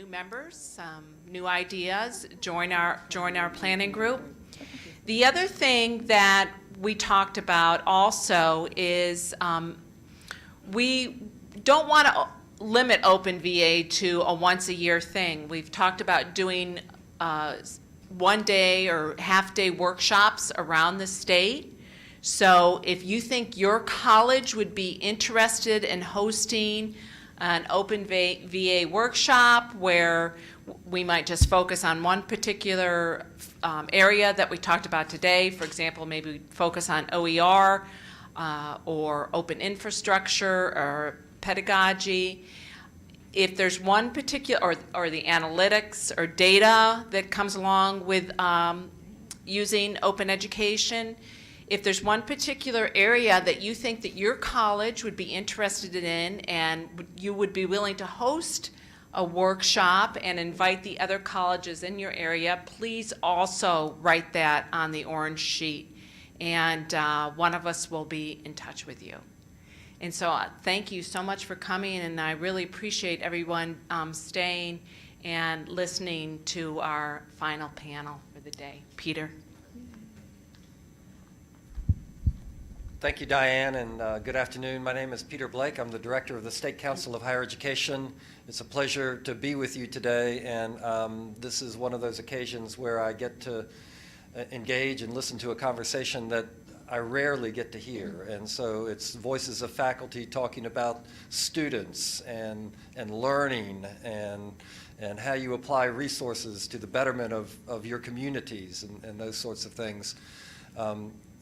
new members, some new ideas, join our planning group. The other thing that we talked about also is we don't want to limit Open VA to a once-a-year thing. We've talked about doing one-day or half-day workshops around the state. So if you think your college would be interested in hosting an Open VA workshop where we might just focus on one particular area that we talked about today, for example, maybe focus on OER or open infrastructure or pedagogy. If there's one particular, or the analytics or data that comes along with using open education, if there's one particular area that you think that your college would be interested in and you would be willing to host a workshop and invite the other colleges in your area, please also write that on the orange sheet, and one of us will be in touch with you. And so thank you so much for coming, and I really appreciate everyone staying and listening to our final panel for the day. Peter. Thank you, Diane, and good afternoon. My name is Peter Blake. I'm the director of the State Council of Higher Education. It's a pleasure to be with you today, and this is one of those occasions where I get to engage and listen to a conversation that I rarely get to hear. And so it's voices of faculty talking about students and learning and how you apply resources to the betterment of your communities and those sorts of things.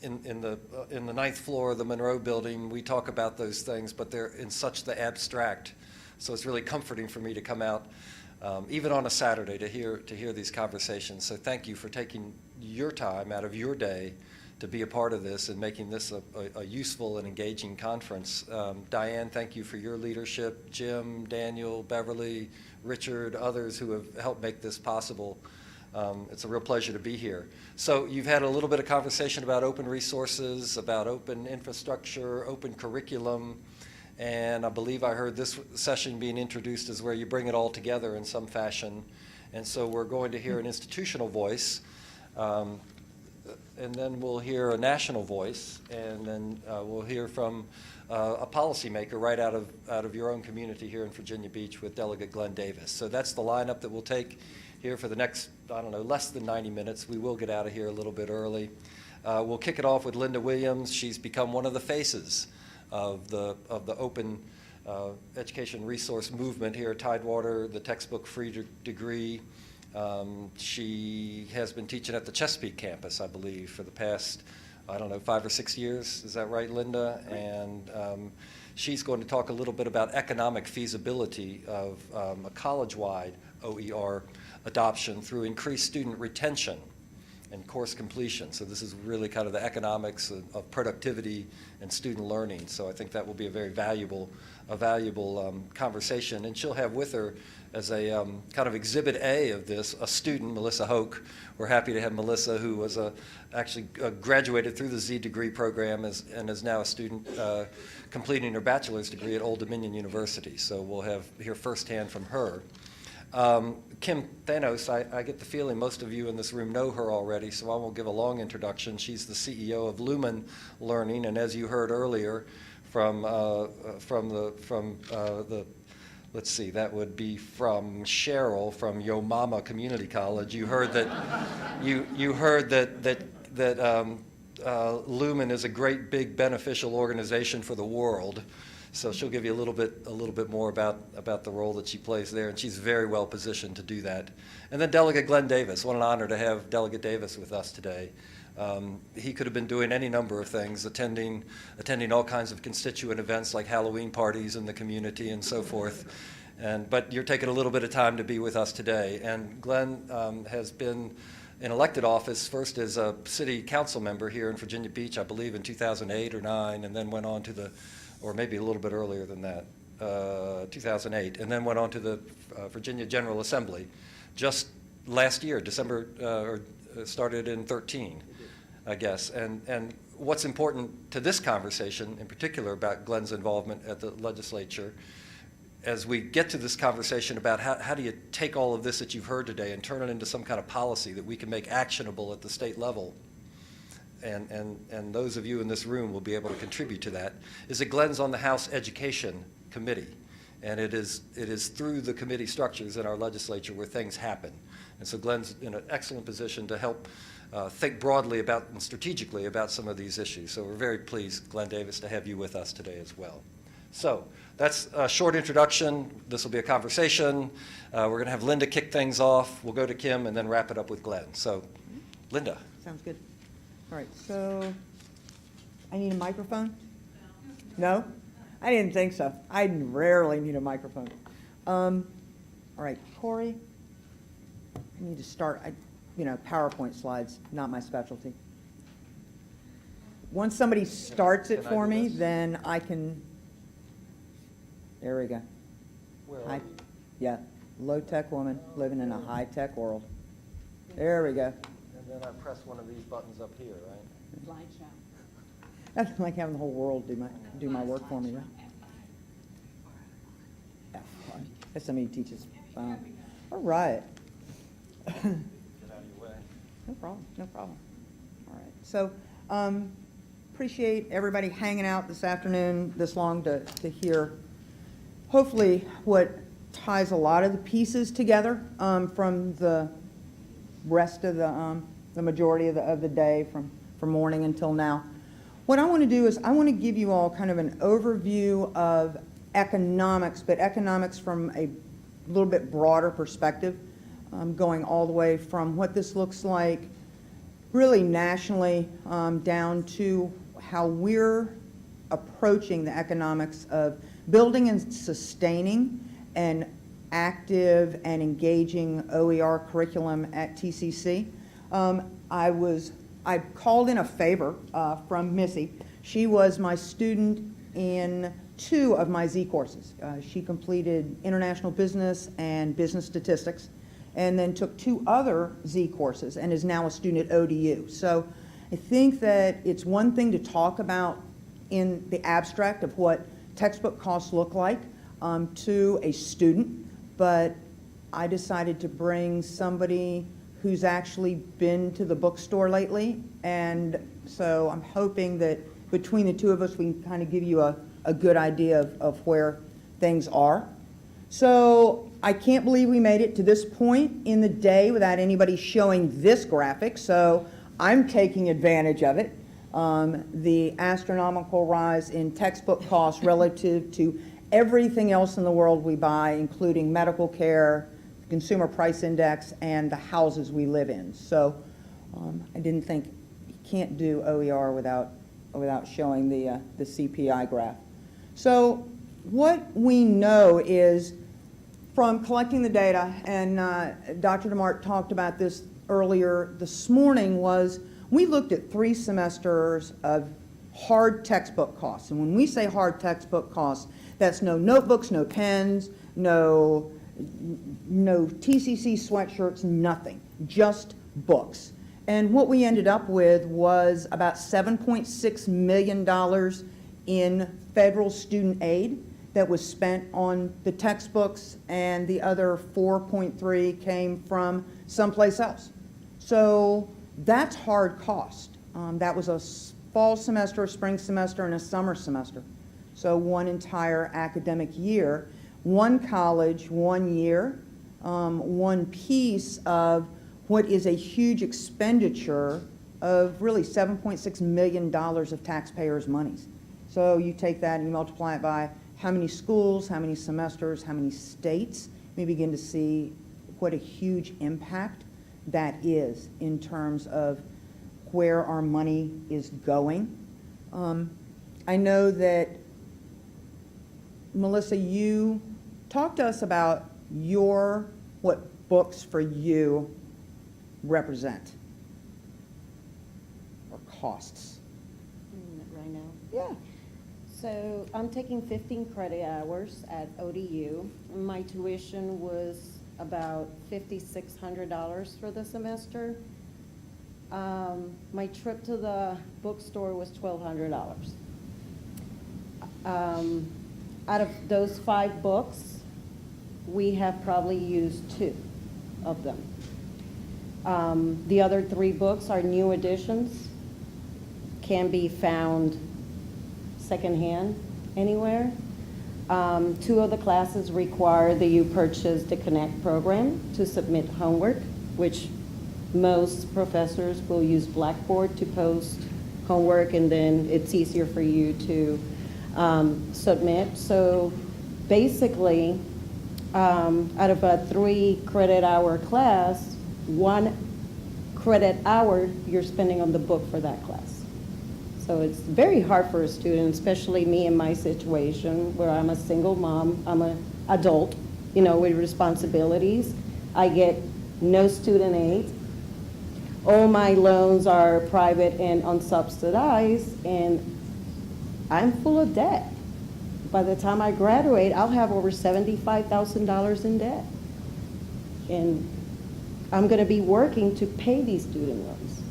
In the ninth floor of the Monroe Building, we talk about those things, but they're in such the abstract. So it's really comforting for me to come out, even on a Saturday, to hear these conversations. So thank you for taking your time out of your day to be a part of this and making this a useful and engaging conference. Diane, thank you for your leadership. Jim, Daniel, Beverly, Richard, others who have helped make this possible. It's a real pleasure to be here. So you've had a little bit of conversation about open resources, about open infrastructure, open curriculum, and I believe I heard this session being introduced as where you bring it all together in some fashion. And so we're going to hear an institutional voice, and then we'll hear a national voice, and then we'll hear from a policymaker right out of your own community here in Virginia Beach with Delegate Glenn Davis. So that's the lineup that we'll take here for the next, I don't know, less than 90 minutes. We will get out of here a little bit early. We'll kick it off with Linda Williams. She's become one of the faces of the open education resource movement here at Tidewater, the textbook-free degree. She has been teaching at the Chesapeake campus, I believe, for the past, I don't know, 5 or 6 years. Is that right, Linda? And she's going to talk a little bit about economic feasibility of a college-wide OER adoption through increased student retention and course completion. So this is really kind of the economics of productivity and student learning. So I think that will be a very valuable conversation. And she'll have with her as a kind of exhibit A of this, a student, Melissa Hoke. We're happy to have Melissa, who was actually graduated through the Z degree program and is now a student completing her bachelor's degree at Old Dominion University. So we'll hear firsthand from her. Kim Thanos, I get the feeling most of you in this room know her already, so I won't give a long introduction. She's the CEO of Lumen Learning, and as you heard earlier from let's see, that would be from Cheryl from Yo Mama Community College. You heard that Lumen is a great big beneficial organization for the world. So she'll give you a little bit more about the role that she plays there, and she's very well positioned to do that. And then Delegate Glenn Davis. What an honor to have Delegate Davis with us today. He could have been doing any number of things, attending all kinds of constituent events like Halloween parties in the community and so forth. But you're taking a little bit of time to be with us today. And Glenn has been in elected office first as a city council member here in Virginia Beach, I believe in 2008 or 9, and then went on to or maybe a little bit earlier than that, 2008, and then went on to the Virginia General Assembly just last year, December, or started in 13, I guess. And what's important to this conversation, in particular about Glenn's involvement at the legislature, as we get to this conversation about how do you take all of this that you've heard today and turn it into some kind of policy that we can make actionable at the state level, and those of you in this room will be able to contribute to that, is that Glenn's on the House Education Committee. And it is through the committee structures in our legislature where things happen. And so Glenn's in an excellent position to help think broadly about and strategically about some of these issues. So we're very pleased, Glenn Davis, to have you with us today as well. So that's a short introduction. This will be a conversation. We're going to have Linda kick things off. We'll go to Kim and then wrap it up with Glenn. So, Linda. Sounds good. All right, so I need a microphone? No? I didn't think so. I rarely need a microphone. All right, Corey, I need to start, PowerPoint slides, not my specialty. Once somebody starts it Can I for do me, this? then I can, there we go. Where Hi. are you? Yeah, low-tech woman living in a high-tech world. There we go. And then I press one of these buttons up here, right? That's like having the whole world do my work for me, right? Yeah, fine. SME teaches. All right. Get out of your way. No problem, no problem. All right, so appreciate everybody hanging out this afternoon this long to hear hopefully what ties a lot of the pieces together from the rest of the majority of the day from morning until now. What I want to do is I want to give you all kind of an overview of economics, but economics from a little bit broader perspective, going all the way from what this looks like really nationally down to how we're approaching the economics of building and sustaining an active and engaging OER curriculum at TCC. I called in a favor from Missy. She was my student in 2 of my Z courses. She completed International Business and Business Statistics, and then took 2 other Z courses and is now a student at ODU. So I think that it's one thing to talk about in the abstract of what textbook costs look like to a student, but I decided to bring somebody who's actually been to the bookstore lately, and so I'm hoping that between the 2 of us we can kind of give you a good idea of where things are. So I can't believe we made it to this point in the day without anybody showing this graphic, so I'm taking advantage of it. The astronomical rise in textbook costs relative to everything else in the world we buy, including medical care, Consumer Price Index, and the houses we live in. So I didn't think you can't do OER without showing the CPI graph. So what we know is from collecting the data, and Dr. DeMart talked about this earlier this morning, was we looked at 3 semesters of hard textbook costs. And when we say hard textbook costs, that's no notebooks, no pens, no TCC sweatshirts, nothing, just books. And what we ended up with was about $7.6 million in federal student aid that was spent on the textbooks, and the other 4.3 came from someplace else. So that's hard cost. That was a fall semester, a spring semester, and a summer semester. So one entire academic year, one college, 1 year, one piece of what is a huge expenditure of really $7.6 million of taxpayers' monies. So you take that and you multiply it by how many schools, how many semesters, how many states, we begin to see what a huge impact that is in terms of where our money is going. I know that, Melissa, you talk to us about what books for you represent, or costs. Right now. Yeah. So I'm taking 15 credit hours at ODU. My tuition was about $5,600 for the semester. My trip to the bookstore was $1,200. out of those 5 books, we have probably used 2 of them. The other 3 books are new editions, can be found secondhand anywhere. 2 of the classes require that you purchase the Connect program to submit homework, which most professors will use Blackboard to post homework, and then it's easier for you to submit. So basically, out of a 3 credit hour class, 1 credit hour you're spending on the book for that class. So it's very hard for a student, especially me in my situation where I'm a single mom, I'm an adult, with responsibilities. I get no student aid. All my loans are private and unsubsidized, and I'm full of debt. By the time I graduate, I'll have over $75,000 in debt. And I'm going to be working to pay these student loans.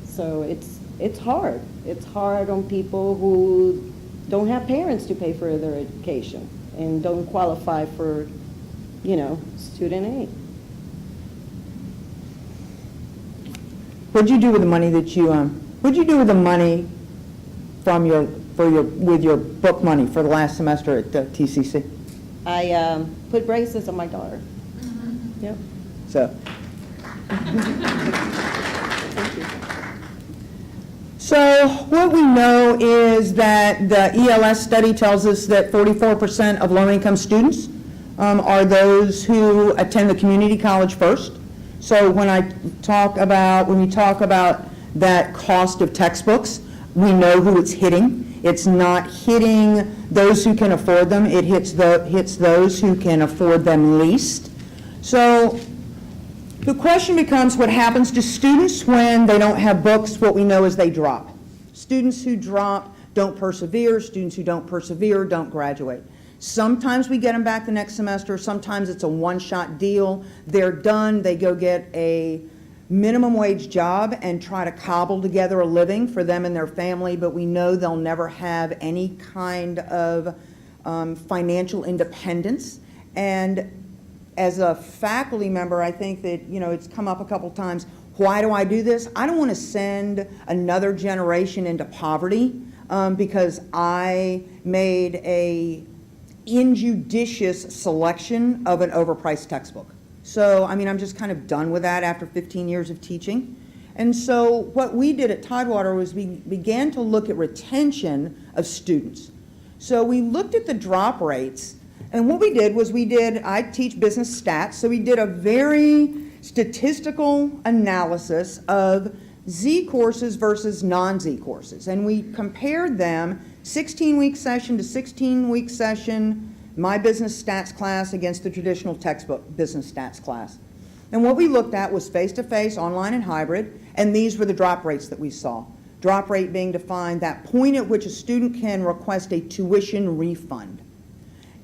So it's hard. It's hard on people who don't have parents to pay for their education and don't qualify for, student aid. What'd you do with the money what'd you do with the money with your book money for the last semester at TCC? I put braces on my daughter. Yep. So. So what we know is that the ELS study tells us that 44% of low-income students are those who attend the community college first. So when we talk about that cost of textbooks, we know who it's hitting. It's not hitting those who can afford them. It hits those who can afford them least. So the question becomes, what happens to students when they don't have books? What we know is they drop. Students who drop don't persevere. Students who don't persevere don't graduate. Sometimes we get them back the next semester. Sometimes it's a one-shot deal. They're done. They go get a minimum wage job and try to cobble together a living for them and their family, but we know they'll never have any kind of financial independence. And as a faculty member, I think that, it's come up a couple times. Why do I do this? I don't want to send another generation into poverty because I made a injudicious selection of an overpriced textbook. So, I'm just kind of done with that after 15 years of teaching. And so what we did at Tidewater was we began to look at retention of students. So we looked at the drop rates, and what we did was I teach business stats, so we did a very statistical analysis of Z courses versus non-Z courses. And we compared them 16-week session to 16-week session, my business stats class against the traditional textbook business stats class. And what we looked at was face-to-face, online, and hybrid, and these were the drop rates that we saw. Drop rate being defined, that point at which a student can request a tuition refund.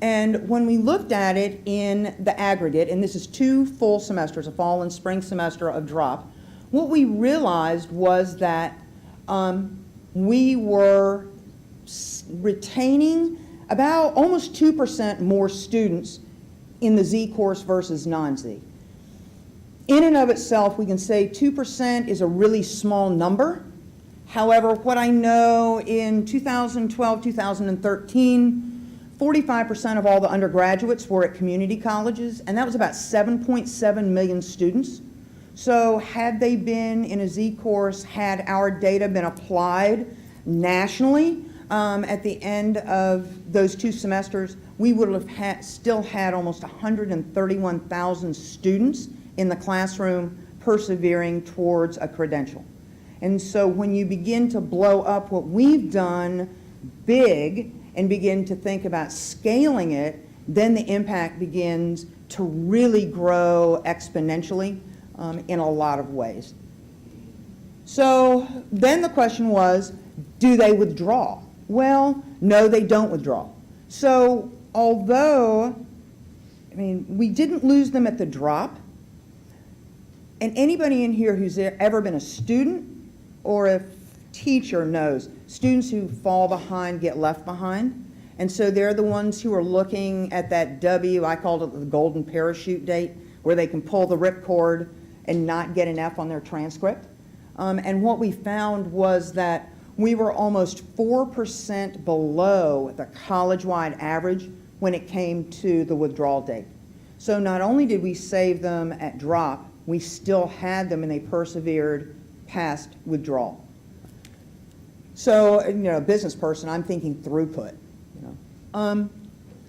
And when we looked at it in the aggregate, and this is 2 full semesters, a fall and spring semester of drop, what we realized was that we were retaining about almost 2% more students in the Z course versus non-Z. In and of itself, we can say 2% is a really small number. However, what I know in 2012, 2013, 45% of all the undergraduates were at community colleges, and that was about 7.7 million students. So had they been in a Z course, had our data been applied nationally at the end of those 2 semesters, we would have still had almost 131,000 students in the classroom persevering towards a credential. And so when you begin to blow up what we've done big and begin to think about scaling it, then the impact begins to really grow exponentially in a lot of ways. So then the question was, do they withdraw? Well, no, they don't withdraw. So although, we didn't lose them at the drop, and anybody in here who's ever been a student or a teacher knows students who fall behind get left behind. And so they're the ones who are looking at that W, I called it the golden parachute date, where they can pull the ripcord and not get an F on their transcript. And what we found was that we were almost 4% below the college-wide average when it came to the withdrawal date. So not only did we save them at drop, we still had them and they persevered past withdrawal. So, a business person, I'm thinking throughput.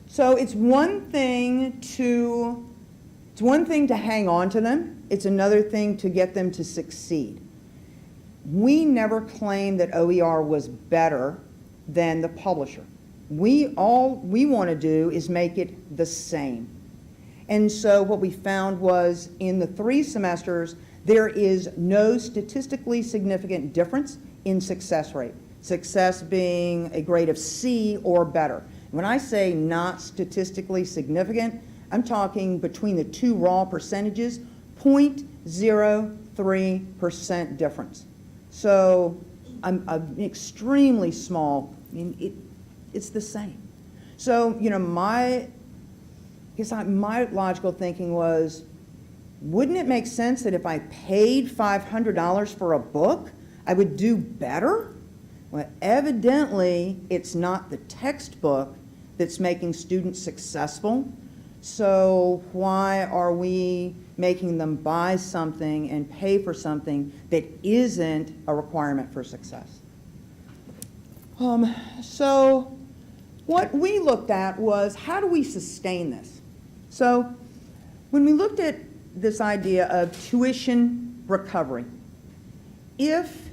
So it's one thing to hang on to them. It's another thing to get them to succeed. We never claimed that OER was better than the publisher. All we want to do is make it the same. And so what we found was in the 3 semesters, there is no statistically significant difference in success rate. Success being a grade of C or better. When I say not statistically significant, I'm talking between the 2 raw percentages, 0.03% difference. So I'm extremely small. I mean, it's the same. So, my logical thinking was, wouldn't it make sense that if I paid $500 for a book, I would do better? Well, evidently, it's not the textbook that's making students successful. So why are we making them buy something and pay for something that isn't a requirement for success? So what we looked at was, how do we sustain this? So when we looked at this idea of tuition recovery, if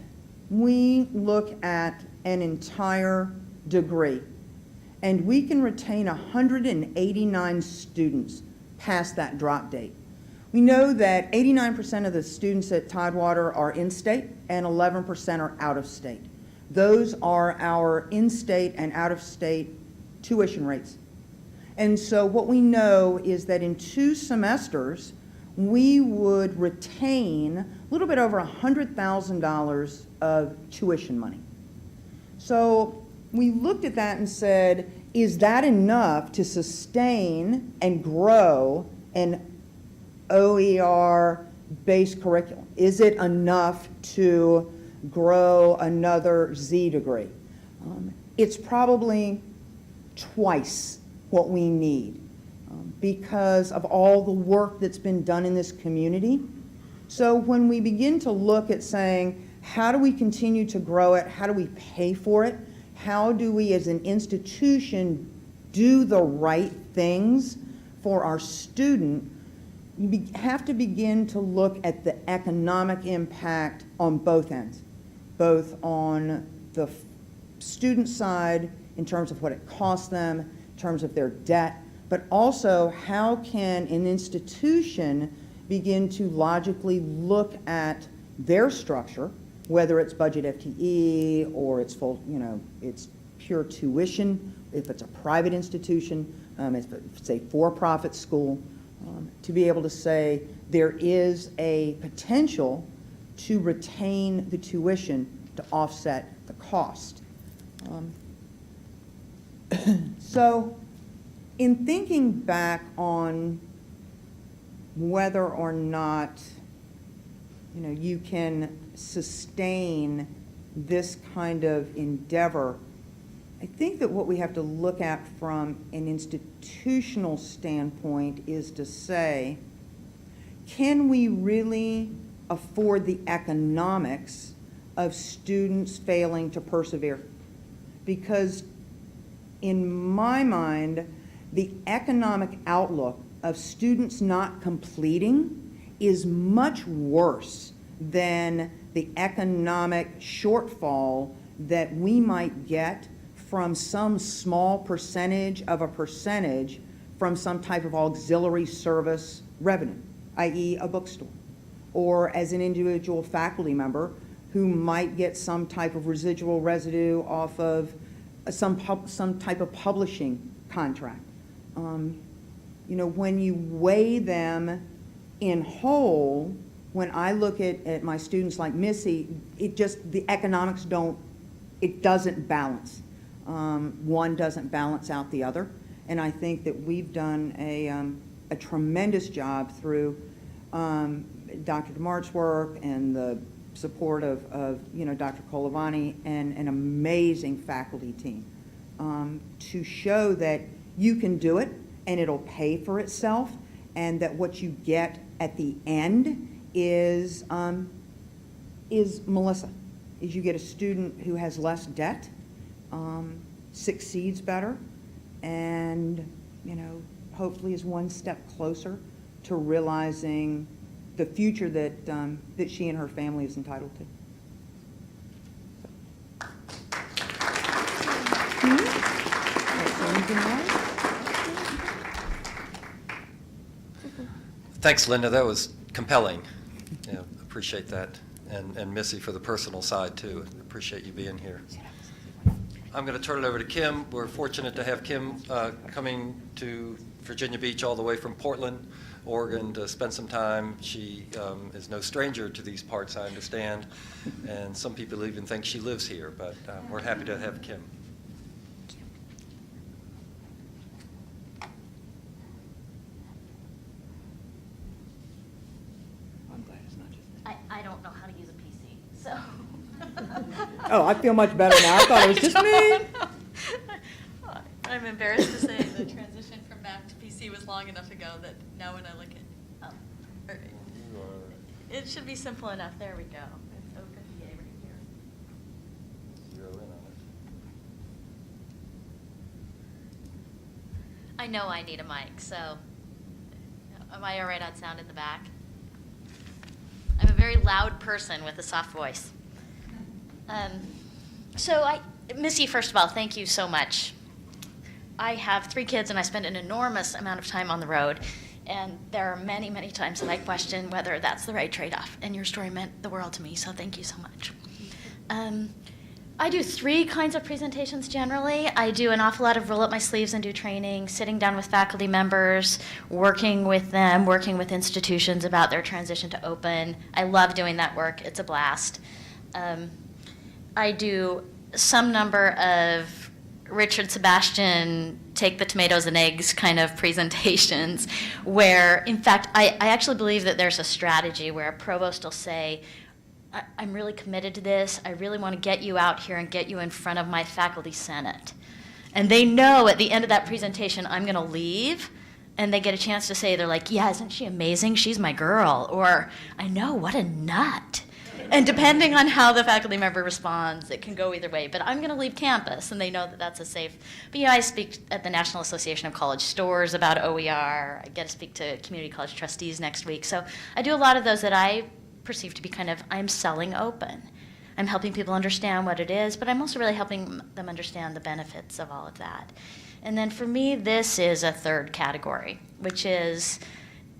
we look at an entire degree and we can retain 189 students past that drop date, we know that 89% of the students at Tidewater are in-state and 11% are out-of-state. Those are our in-state and out-of-state tuition rates. And so what we know is that in 2 semesters, we would retain a little bit over $100,000 of tuition money. So we looked at that and said, is that enough to sustain and grow an OER-based curriculum? Is it enough to grow another Z degree? It's probably twice what we need because of all the work that's been done in this community. So when we begin to look at saying, how do we continue to grow it? How do we pay for it? How do we as an institution do the right things for our student? You have to begin to look at the economic impact on both ends, both on the student side in terms of what it costs them, in terms of their debt, but also how can an institution begin to logically look at their structure, whether it's budget FTE or it's full, it's pure tuition, if it's a private institution, if it's a for-profit school, to be able to say there is a potential to retain the tuition to offset the cost. So in thinking back on whether or not you can sustain this kind of endeavor, I think that what we have to look at from an institutional standpoint is to say, can we really afford the economics of students failing to persevere? Because in my mind, the economic outlook of students not completing is much worse than the economic shortfall that we might get from some small percentage of a percentage from some type of auxiliary service revenue, i.e. a bookstore, or as an individual faculty member who might get some type of residual residue off of some type of publishing contract. When you weigh them in whole, when I look at my students like Missy, the economics doesn't balance. one doesn't balance out the other. And I think that we've done a tremendous job through Dr. DeMart's work and the support of Dr. Colavani and an amazing faculty team to show that you can do it and it'll pay for itself, and that what you get at the end is Melissa, is you get a student who has less debt, succeeds better, and hopefully is one step closer to realizing the future that that she and her family is entitled to. Anything else? Thanks, Linda. That was compelling. Yeah, appreciate that. And Missy for the personal side, too. Appreciate you being here. I'm going to turn it over to Kim. We're fortunate to have Kim coming to Virginia Beach all the way from Portland, Oregon, to spend some time. She is no stranger to these parts, I understand, and some people even think she lives here, but we're happy to have Kim. I'm glad it's not just me. I don't know how to use a PC, so. Oh, I feel much better now. I thought it was just me. I'm embarrassed to say the transition from Mac to PC was long enough ago that now when I look at, it should be simple enough. There we go. It's OpenVA right here. Zero in on it. I know I need a mic, so am I all right on sound in the back? I'm a very loud person with a soft voice. Missy, first of all, thank you so much. I have 3 kids and I spend an enormous amount of time on the road. And there are many, many times that I question whether that's the right trade-off. And your story meant the world to me, so thank you so much. I do 3 kinds of presentations generally. I do an awful lot of roll up my sleeves and do training, sitting down with faculty members, working with them, working with institutions about their transition to open. I love doing that work. It's a blast. I do some number of Richard Sebastian take the tomatoes and eggs kind of presentations where, in fact, I actually believe that there's a strategy where a provost will say, I'm really committed to this. I really want to get you out here and get you in front of my faculty senate. And they know at the end of that presentation I'm going to leave, and they get a chance to say, they're like, yeah, isn't she amazing? She's my girl. Or, I know, what a nut. And depending on how the faculty member responds, it can go either way. But I'm going to leave campus, and they know that that's a safe. But I speak at the National Association of College Stores about OER. I get to speak to community college trustees next week. So I do a lot of those that I perceive to be kind of, I'm selling open. I'm helping people understand what it is, but I'm also really helping them understand the benefits of all of that. And then for me, this is a third category, which is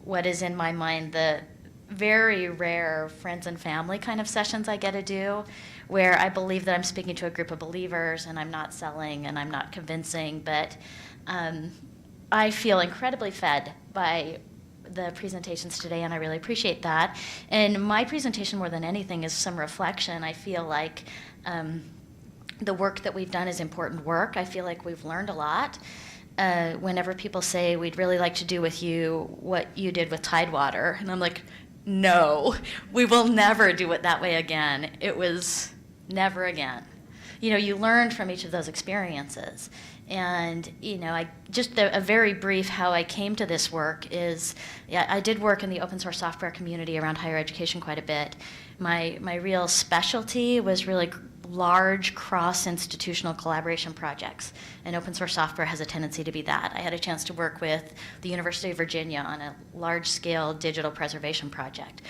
what is in my mind the very rare friends and family kind of sessions I get to do, where I believe that I'm speaking to a group of believers and I'm not selling and I'm not convincing, but I feel incredibly fed by the presentations today, and I really appreciate that. And my presentation, more than anything, is some reflection. I feel like the work that we've done is important work. I feel like we've learned a lot. Whenever people say, we'd really like to do with you what you did with Tidewater, and I'm like, no, we will never do it that way again. It was never again. You learned from each of those experiences. And, a very brief how I came to this work is, I did work in the open source software community around higher education quite a bit. My real specialty was really large cross-institutional collaboration projects, and open source software has a tendency to be that. I had a chance to work with the University of Virginia on a large-scale digital preservation project,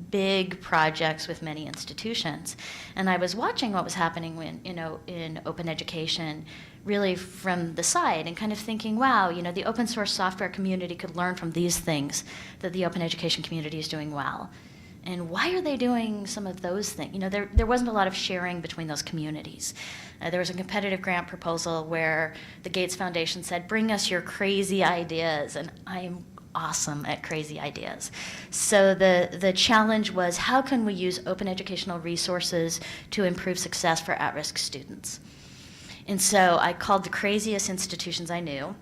big projects with many institutions. And I was watching what was happening when, in open education, really from the side, and kind of thinking, wow, the open source software community could learn from these things that the open education community is doing well. And why are they doing some of those things? There wasn't a lot of sharing between those communities. There was a competitive grant proposal where the Gates Foundation said, bring us your crazy ideas, and I'm awesome at crazy ideas. So the challenge was, how can we use open educational resources to improve success for at-risk students? And so I called the craziest institutions I knew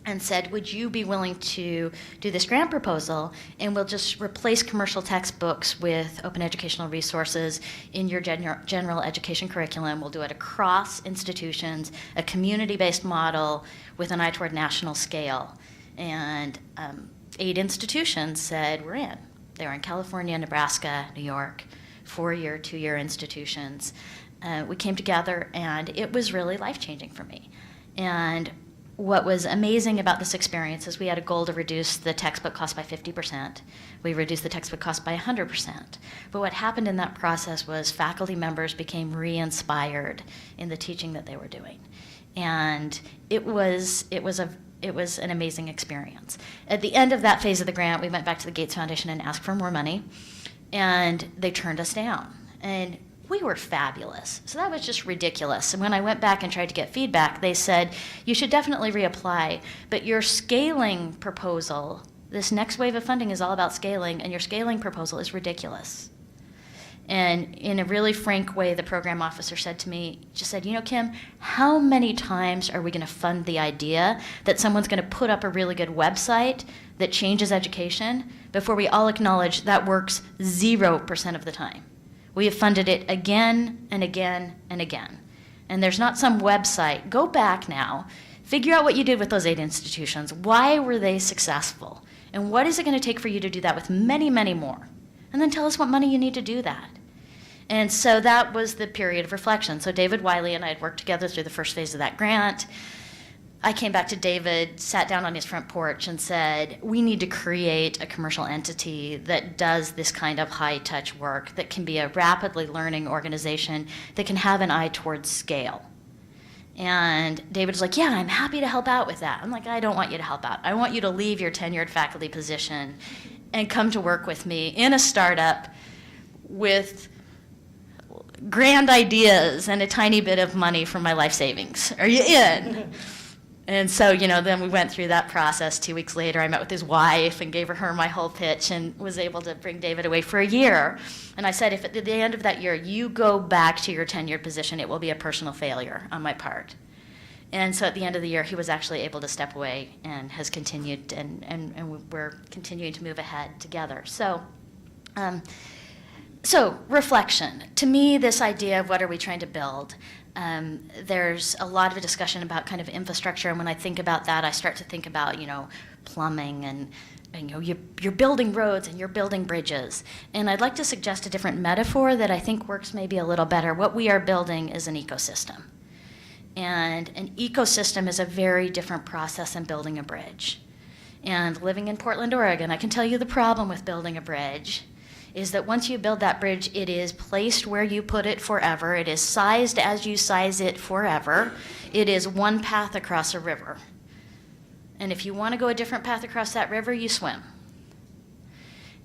and said, would you be willing to do this grant proposal, and we'll just replace commercial textbooks with open educational resources in your general education curriculum. We'll do it across institutions, a community-based model with an eye toward national scale. And 8 institutions said, we're in. They were in California, Nebraska, New York, 4-year, 2-year institutions. We came together, and it was really life-changing for me. And what was amazing about this experience is we had a goal to reduce the textbook cost by 50%. We reduced the textbook cost by 100%. But what happened in that process was faculty members became re-inspired in the teaching that they were doing. And it was an amazing experience. At the end of that phase of the grant, we went back to the Gates Foundation and asked for more money, and they turned us down. And we were fabulous. So that was just ridiculous. And when I went back and tried to get feedback, they said, you should definitely reapply, but your scaling proposal, this next wave of funding is all about scaling, and your scaling proposal is ridiculous. And in a really frank way, the program officer said to me, just said, Kim, how many times are we going to fund the idea that someone's going to put up a really good website that changes education before we all acknowledge that works 0% of the time? We have funded it again and again and again. And there's not some website. Go back now. Figure out what you did with those 8 institutions. Why were they successful? And what is it going to take for you to do that with many, many more? And then tell us what money you need to do that. And so that was the period of reflection. So David Wiley and I had worked together through the first phase of that grant. I came back to David, sat down on his front porch and said, we need to create a commercial entity that does this kind of high-touch work, that can be a rapidly learning organization, that can have an eye towards scale. And David was like, yeah, I'm happy to help out with that. I'm like, I don't want you to help out. I want you to leave your tenured faculty position and come to work with me in a startup with grand ideas and a tiny bit of money from my life savings. Are you in? And so, then we went through that process. 2 weeks later, I met with his wife and gave her my whole pitch and was able to bring David away for a year. And I said, if at the end of that year you go back to your tenured position, it will be a personal failure on my part. And so at the end of the year, he was actually able to step away and has continued, and we're continuing to move ahead together. So reflection. To me, this idea of what are we trying to build, there's a lot of a discussion about kind of infrastructure, and when I think about that, I start to think about, plumbing and you're building roads and you're building bridges. And I'd like to suggest a different metaphor that I think works maybe a little better. What we are building is an ecosystem. And an ecosystem is a very different process than building a bridge. And living in Portland, Oregon, I can tell you the problem with building a bridge is that once you build that bridge, it is placed where you put it forever. It is sized as you size it forever. It is one path across a river. And if you want to go a different path across that river, you swim.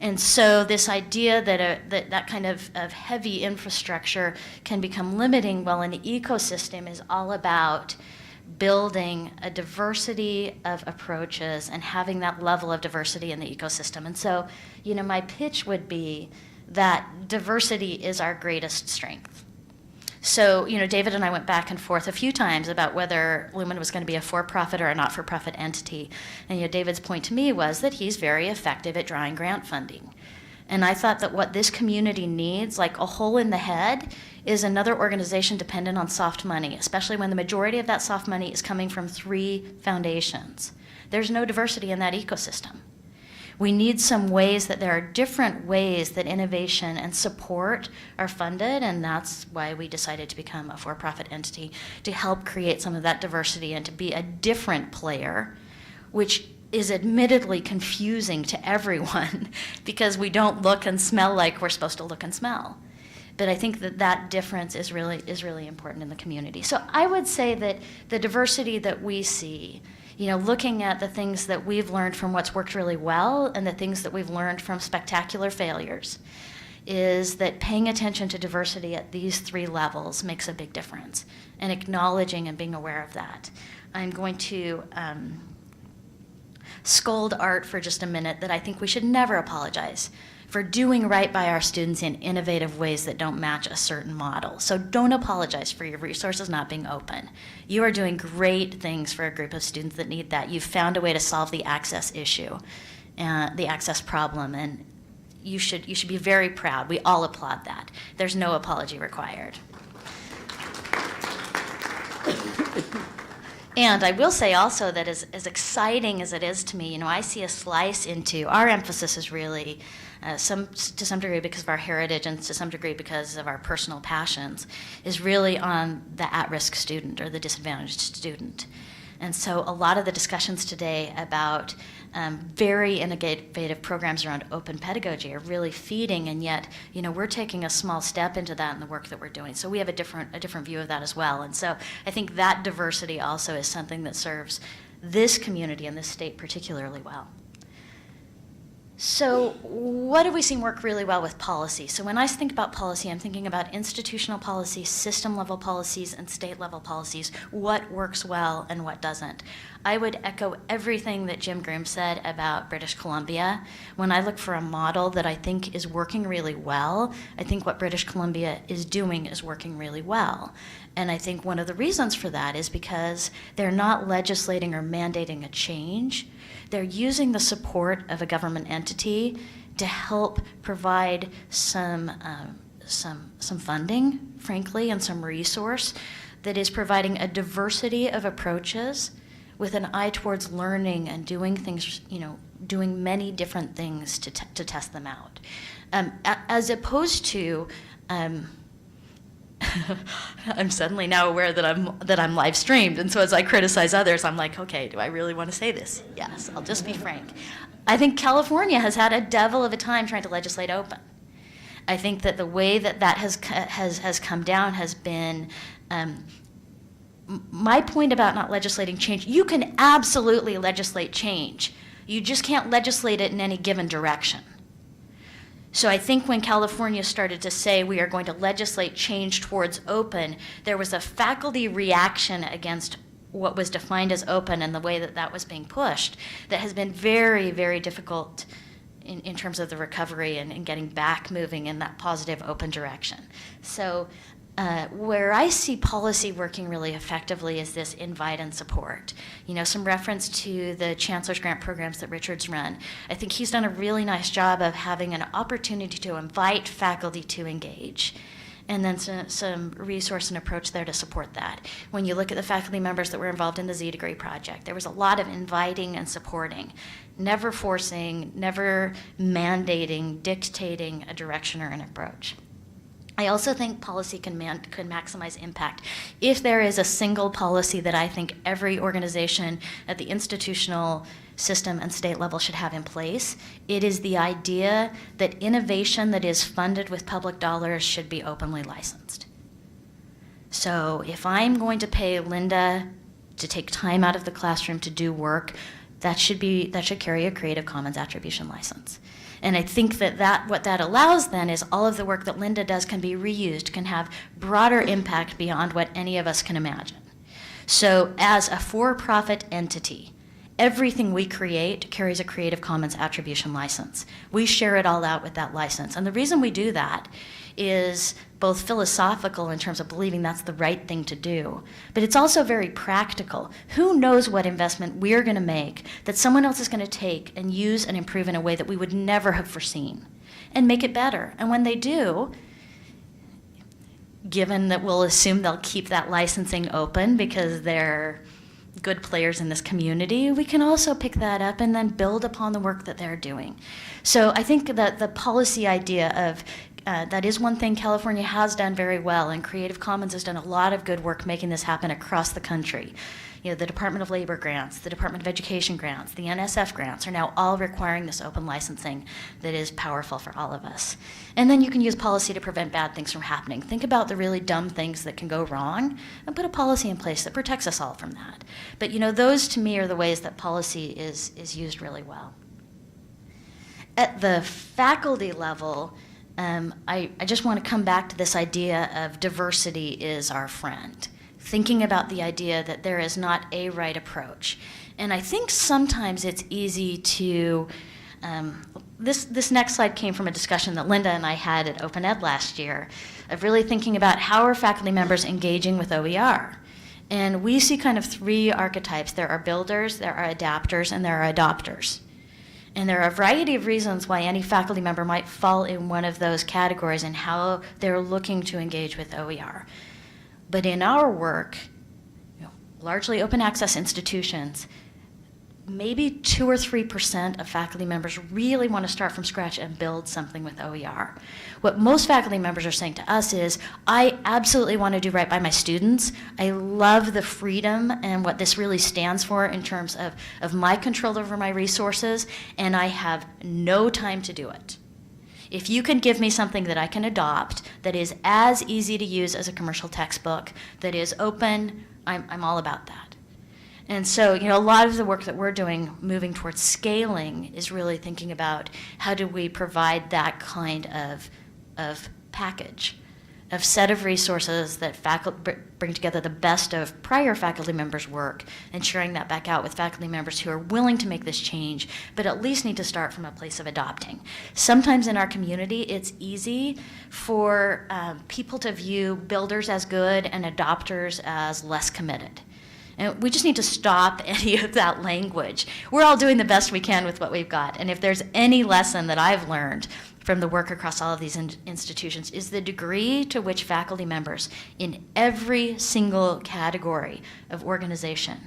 And so this idea that that kind of heavy infrastructure can become limiting, well, an ecosystem is all about building a diversity of approaches and having that level of diversity in the ecosystem. And so, my pitch would be that diversity is our greatest strength. So, David and I went back and forth a few times about whether Lumen was going to be a for-profit or a not-for-profit entity. And, David's point to me was that he's very effective at drawing grant funding. And I thought that what this community needs, like a hole in the head, is another organization dependent on soft money, especially when the majority of that soft money is coming from 3 foundations. There's no diversity in that ecosystem. We need some ways that there are different ways that innovation and support are funded, and that's why we decided to become a for-profit entity, to help create some of that diversity and to be a different player, which is admittedly confusing to everyone because we don't look and smell like we're supposed to look and smell. But I think that difference is really important in the community. So I would say that the diversity that we see, looking at the things that we've learned from what's worked really well and the things that we've learned from spectacular failures, is that paying attention to diversity at these 3 levels makes a big difference, and acknowledging and being aware of that. I'm going to scold Art for just a minute that I think we should never apologize for doing right by our students in innovative ways that don't match a certain model. So don't apologize for your resources not being open. You are doing great things for a group of students that need that. You've found a way to solve the access issue, the access problem, and you should be very proud. We all applaud that. There's no apology required. And I will say also that as exciting as it is to me, I see a slice into our emphasis is really to some degree because of our heritage and to some degree because of our personal passions, is really on the at-risk student or the disadvantaged student. And so a lot of the discussions today about very innovative programs around open pedagogy are really feeding, and yet, we're taking a small step into that in the work that we're doing. So we have a different view of that as well. And so I think that diversity also is something that serves this community and this state particularly well. So what have we seen work really well with policy? So when I think about policy, I'm thinking about institutional policies, system-level policies, and state-level policies. What works well and what doesn't? I would echo everything that Jim Groom said about British Columbia. When I look for a model that I think is working really well, I think what British Columbia is doing is working really well. And I think one of the reasons for that is because they're not legislating or mandating a change. They're using the support of a government entity to help provide some funding, frankly, and some resource that is providing a diversity of approaches with an eye towards learning and doing things, doing many different things to test them out, as opposed to. I'm suddenly now aware that I'm live streamed, and so as I criticize others, I'm like, okay, do I really want to say this? Yes, I'll just be frank. I think California has had a devil of a time trying to legislate open. I think that the way that has come down has been. My point about not legislating change, you can absolutely legislate change. You just can't legislate it in any given direction. So I think when California started to say we are going to legislate change towards open, there was a faculty reaction against what was defined as open and the way that was being pushed that has been very, very difficult in terms of the recovery and getting back moving in that positive open direction. So where I see policy working really effectively is this invite and support. Some reference to the Chancellor's Grant programs that Richard's run. I think he's done a really nice job of having an opportunity to invite faculty to engage, and then some resource and approach there to support that. When you look at the faculty members that were involved in the Z Degree project, there was a lot of inviting and supporting, never forcing, never mandating, dictating a direction or an approach. I also think policy can maximize impact. If there is a single policy that I think every organization at the institutional system and state level should have in place, it is the idea that innovation that is funded with public dollars should be openly licensed. So if I'm going to pay Linda to take time out of the classroom to do work, that should carry a Creative Commons attribution license. And I think that what that allows then is all of the work that Linda does can be reused, can have broader impact beyond what any of us can imagine. So as a for-profit entity, everything we create carries a Creative Commons attribution license. We share it all out with that license. And the reason we do that is both philosophical in terms of believing that's the right thing to do, but it's also very practical. Who knows what investment we're going to make that someone else is going to take and use and improve in a way that we would never have foreseen and make it better. And when they do, given that we'll assume they'll keep that licensing open because they're good players in this community, we can also pick that up and then build upon the work that they're doing. So I think that the policy idea of that is one thing California has done very well, and Creative Commons has done a lot of good work making this happen across the country. The Department of Labor grants, the Department of Education grants, the NSF grants are now all requiring this open licensing that is powerful for all of us. And then you can use policy to prevent bad things from happening. Think about the really dumb things that can go wrong and put a policy in place that protects us all from that. But those to me are the ways that policy is used really well. At the faculty level, I just want to come back to this idea of diversity is our friend. Thinking about the idea that there is not a right approach. And I think sometimes it's easy to this next slide came from a discussion that Linda and I had at Open Ed last year of really thinking about how are faculty members engaging with OER. And we see kind of three archetypes. There are builders, there are adapters, and there are adopters. And there are a variety of reasons why any faculty member might fall in one of those categories and how they're looking to engage with OER. But in our work, largely open access institutions, maybe 2 or 3% of faculty members really want to start from scratch and build something with OER. What most faculty members are saying to us is, I absolutely want to do right by my students. I love the freedom and what this really stands for in terms of my control over my resources, and I have no time to do it. If you can give me something that I can adopt, that is as easy to use as a commercial textbook, that is open, I'm all about that. And so, a lot of the work that we're doing moving towards scaling is really thinking about how do we provide that kind of package, of set of resources that bring together the best of prior faculty members' work and sharing that back out with faculty members who are willing to make this change, but at least need to start from a place of adopting. Sometimes in our community, it's easy for people to view builders as good and adopters as less committed. And we just need to stop any of that language. We're all doing the best we can with what we've got. And if there's any lesson that I've learned from the work across all of these institutions is the degree to which faculty members in every single category of organization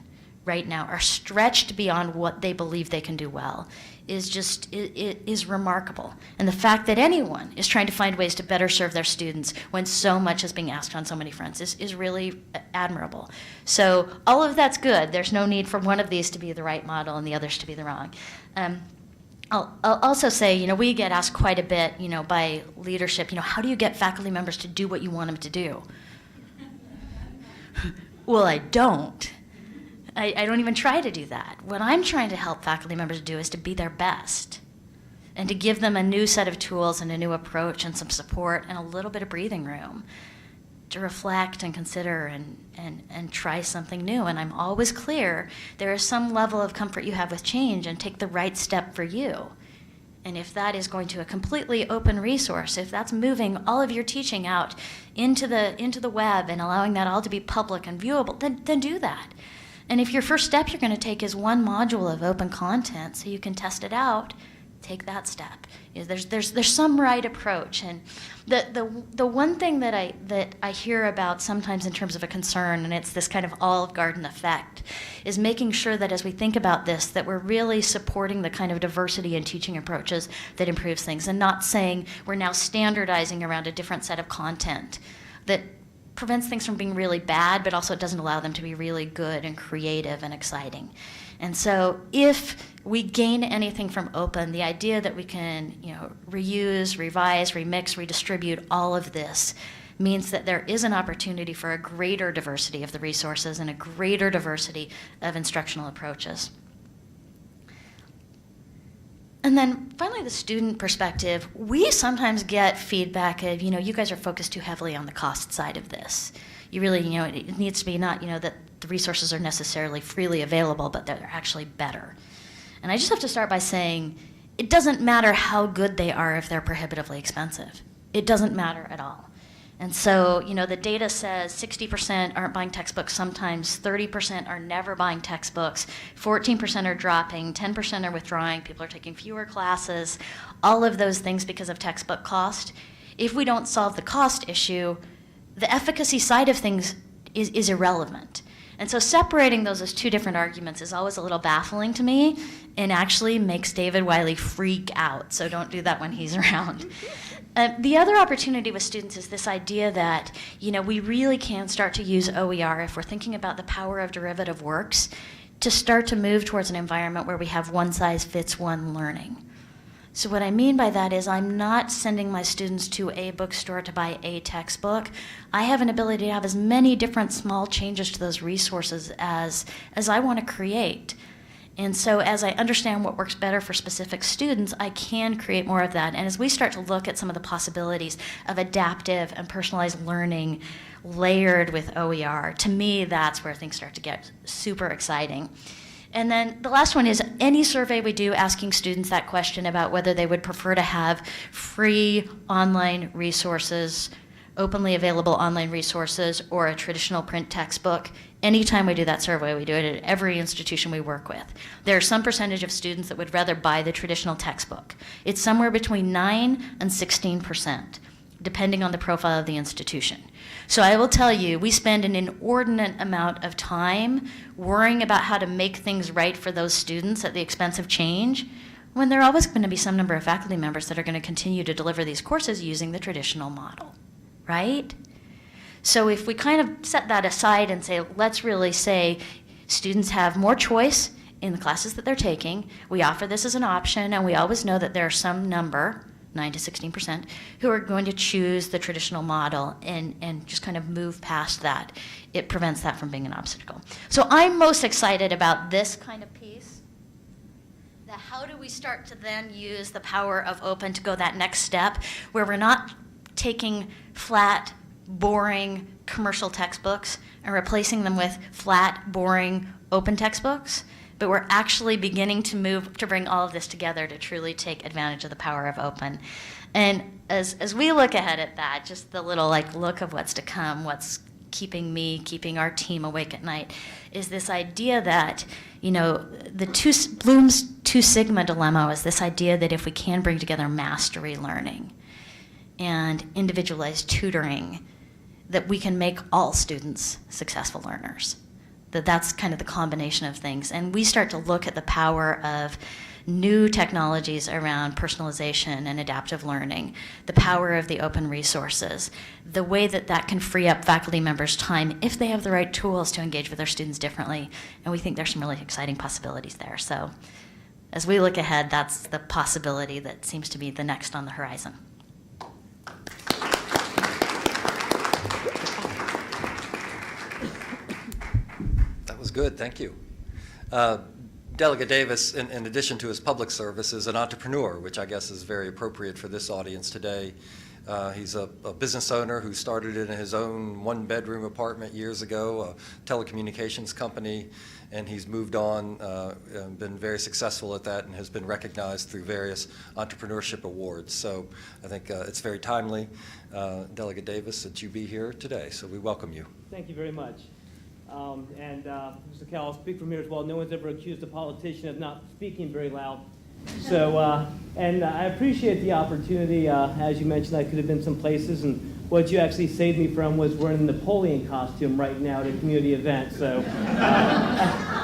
right now are stretched beyond what they believe they can do well is remarkable. And the fact that anyone is trying to find ways to better serve their students when so much is being asked on so many fronts is really admirable. So all of that's good. There's no need for one of these to be the right model and the others to be the wrong. I'll also say, we get asked quite a bit, by leadership, how do you get faculty members to do what you want them to do? Well, I don't. I don't even try to do that. What I'm trying to help faculty members do is to be their best and to give them a new set of tools and a new approach and some support and a little bit of breathing room to reflect and consider and try something new. And I'm always clear there is some level of comfort you have with change, and take the right step for you. And if that is going to a completely open resource, if that's moving all of your teaching out into the web and allowing that all to be public and viewable, then do that. And if your first step you're going to take is one module of open content so you can test it out, take that step. There's some right approach. And the one thing that I hear about sometimes in terms of a concern, and it's this kind of Olive Garden effect, is making sure that as we think about this, that we're really supporting the kind of diversity in teaching approaches that improves things, and not saying we're now standardizing around a different set of content that prevents things from being really bad, but also doesn't allow them to be really good and creative and exciting. And so if we gain anything from open, the idea that we can reuse, revise, remix, redistribute all of this means that there is an opportunity for a greater diversity of the resources and a greater diversity of instructional approaches. And then finally, the student perspective. We sometimes get feedback of, you guys are focused too heavily on the cost side of this. You really, it needs to be not, that the resources are necessarily freely available, but they're actually better. And I just have to start by saying, it doesn't matter how good they are if they're prohibitively expensive. It doesn't matter at all. And so, the data says 60% aren't buying textbooks sometimes, 30% are never buying textbooks, 14% are dropping, 10% are withdrawing, people are taking fewer classes, all of those things because of textbook cost. If we don't solve the cost issue, the efficacy side of things is irrelevant. And so separating those as two different arguments is always a little baffling to me and actually makes David Wiley freak out, so don't do that when he's around. The other opportunity with students is this idea that, we really can start to use OER if we're thinking about the power of derivative works to start to move towards an environment where we have one-size-fits-one learning. So what I mean by that is I'm not sending my students to a bookstore to buy a textbook. I have an ability to have as many different small changes to those resources as I want to create. And so as I understand what works better for specific students, I can create more of that. And as we start to look at some of the possibilities of adaptive and personalized learning layered with OER, to me, that's where things start to get super exciting. And then the last one is any survey we do asking students that question about whether they would prefer to have free online resources, openly available online resources, or a traditional print textbook. Anytime we do that survey, we do it at every institution we work with. There's some percentage of students that would rather buy the traditional textbook. It's somewhere between 9 and 16%, depending on the profile of the institution. So I will tell you, we spend an inordinate amount of time worrying about how to make things right for those students at the expense of change, when there are always going to be some number of faculty members that are going to continue to deliver these courses using the traditional model, right? So if we kind of set that aside and say, let's really say students have more choice in the classes that they're taking, we offer this as an option, and we always know that there are some number, 9 to 16%, who are going to choose the traditional model and just kind of move past that. It prevents that from being an obstacle. So I'm most excited about this kind of piece. How do we start to then use the power of open to go that next step where we're not taking flat, boring commercial textbooks and replacing them with flat, boring, open textbooks, but we're actually beginning to move to bring all of this together to truly take advantage of the power of open. And as we look ahead at that, just the little look of what's to come, what's keeping our team awake at night, is this idea that, Bloom's Two Sigma dilemma is this idea that if we can bring together mastery learning and individualized tutoring, that we can make all students successful learners. That's kind of the combination of things. And we start to look at the power of new technologies around personalization and adaptive learning, the power of the open resources, the way that that can free up faculty members' time if they have the right tools to engage with their students differently. And we think there's some really exciting possibilities there. So as we look ahead, that's the possibility that seems to be the next on the horizon. That was good, thank you. Delegate Davis, in addition to his public service, is an entrepreneur, which I guess is very appropriate for this audience today. He's a business owner who started in his own one-bedroom apartment years ago, a telecommunications company, and he's moved on, and been very successful at that, and has been recognized through various entrepreneurship awards. So I think it's very timely, Delegate Davis, that you be here today. So we welcome you. Thank you very much. Mr. Cal, I'll speak from here as well. No one's ever accused a politician of not speaking very loud. So, I appreciate the opportunity. As you mentioned, I could have been some places, and what you actually saved me from was wearing a Napoleon costume right now at a community event. So,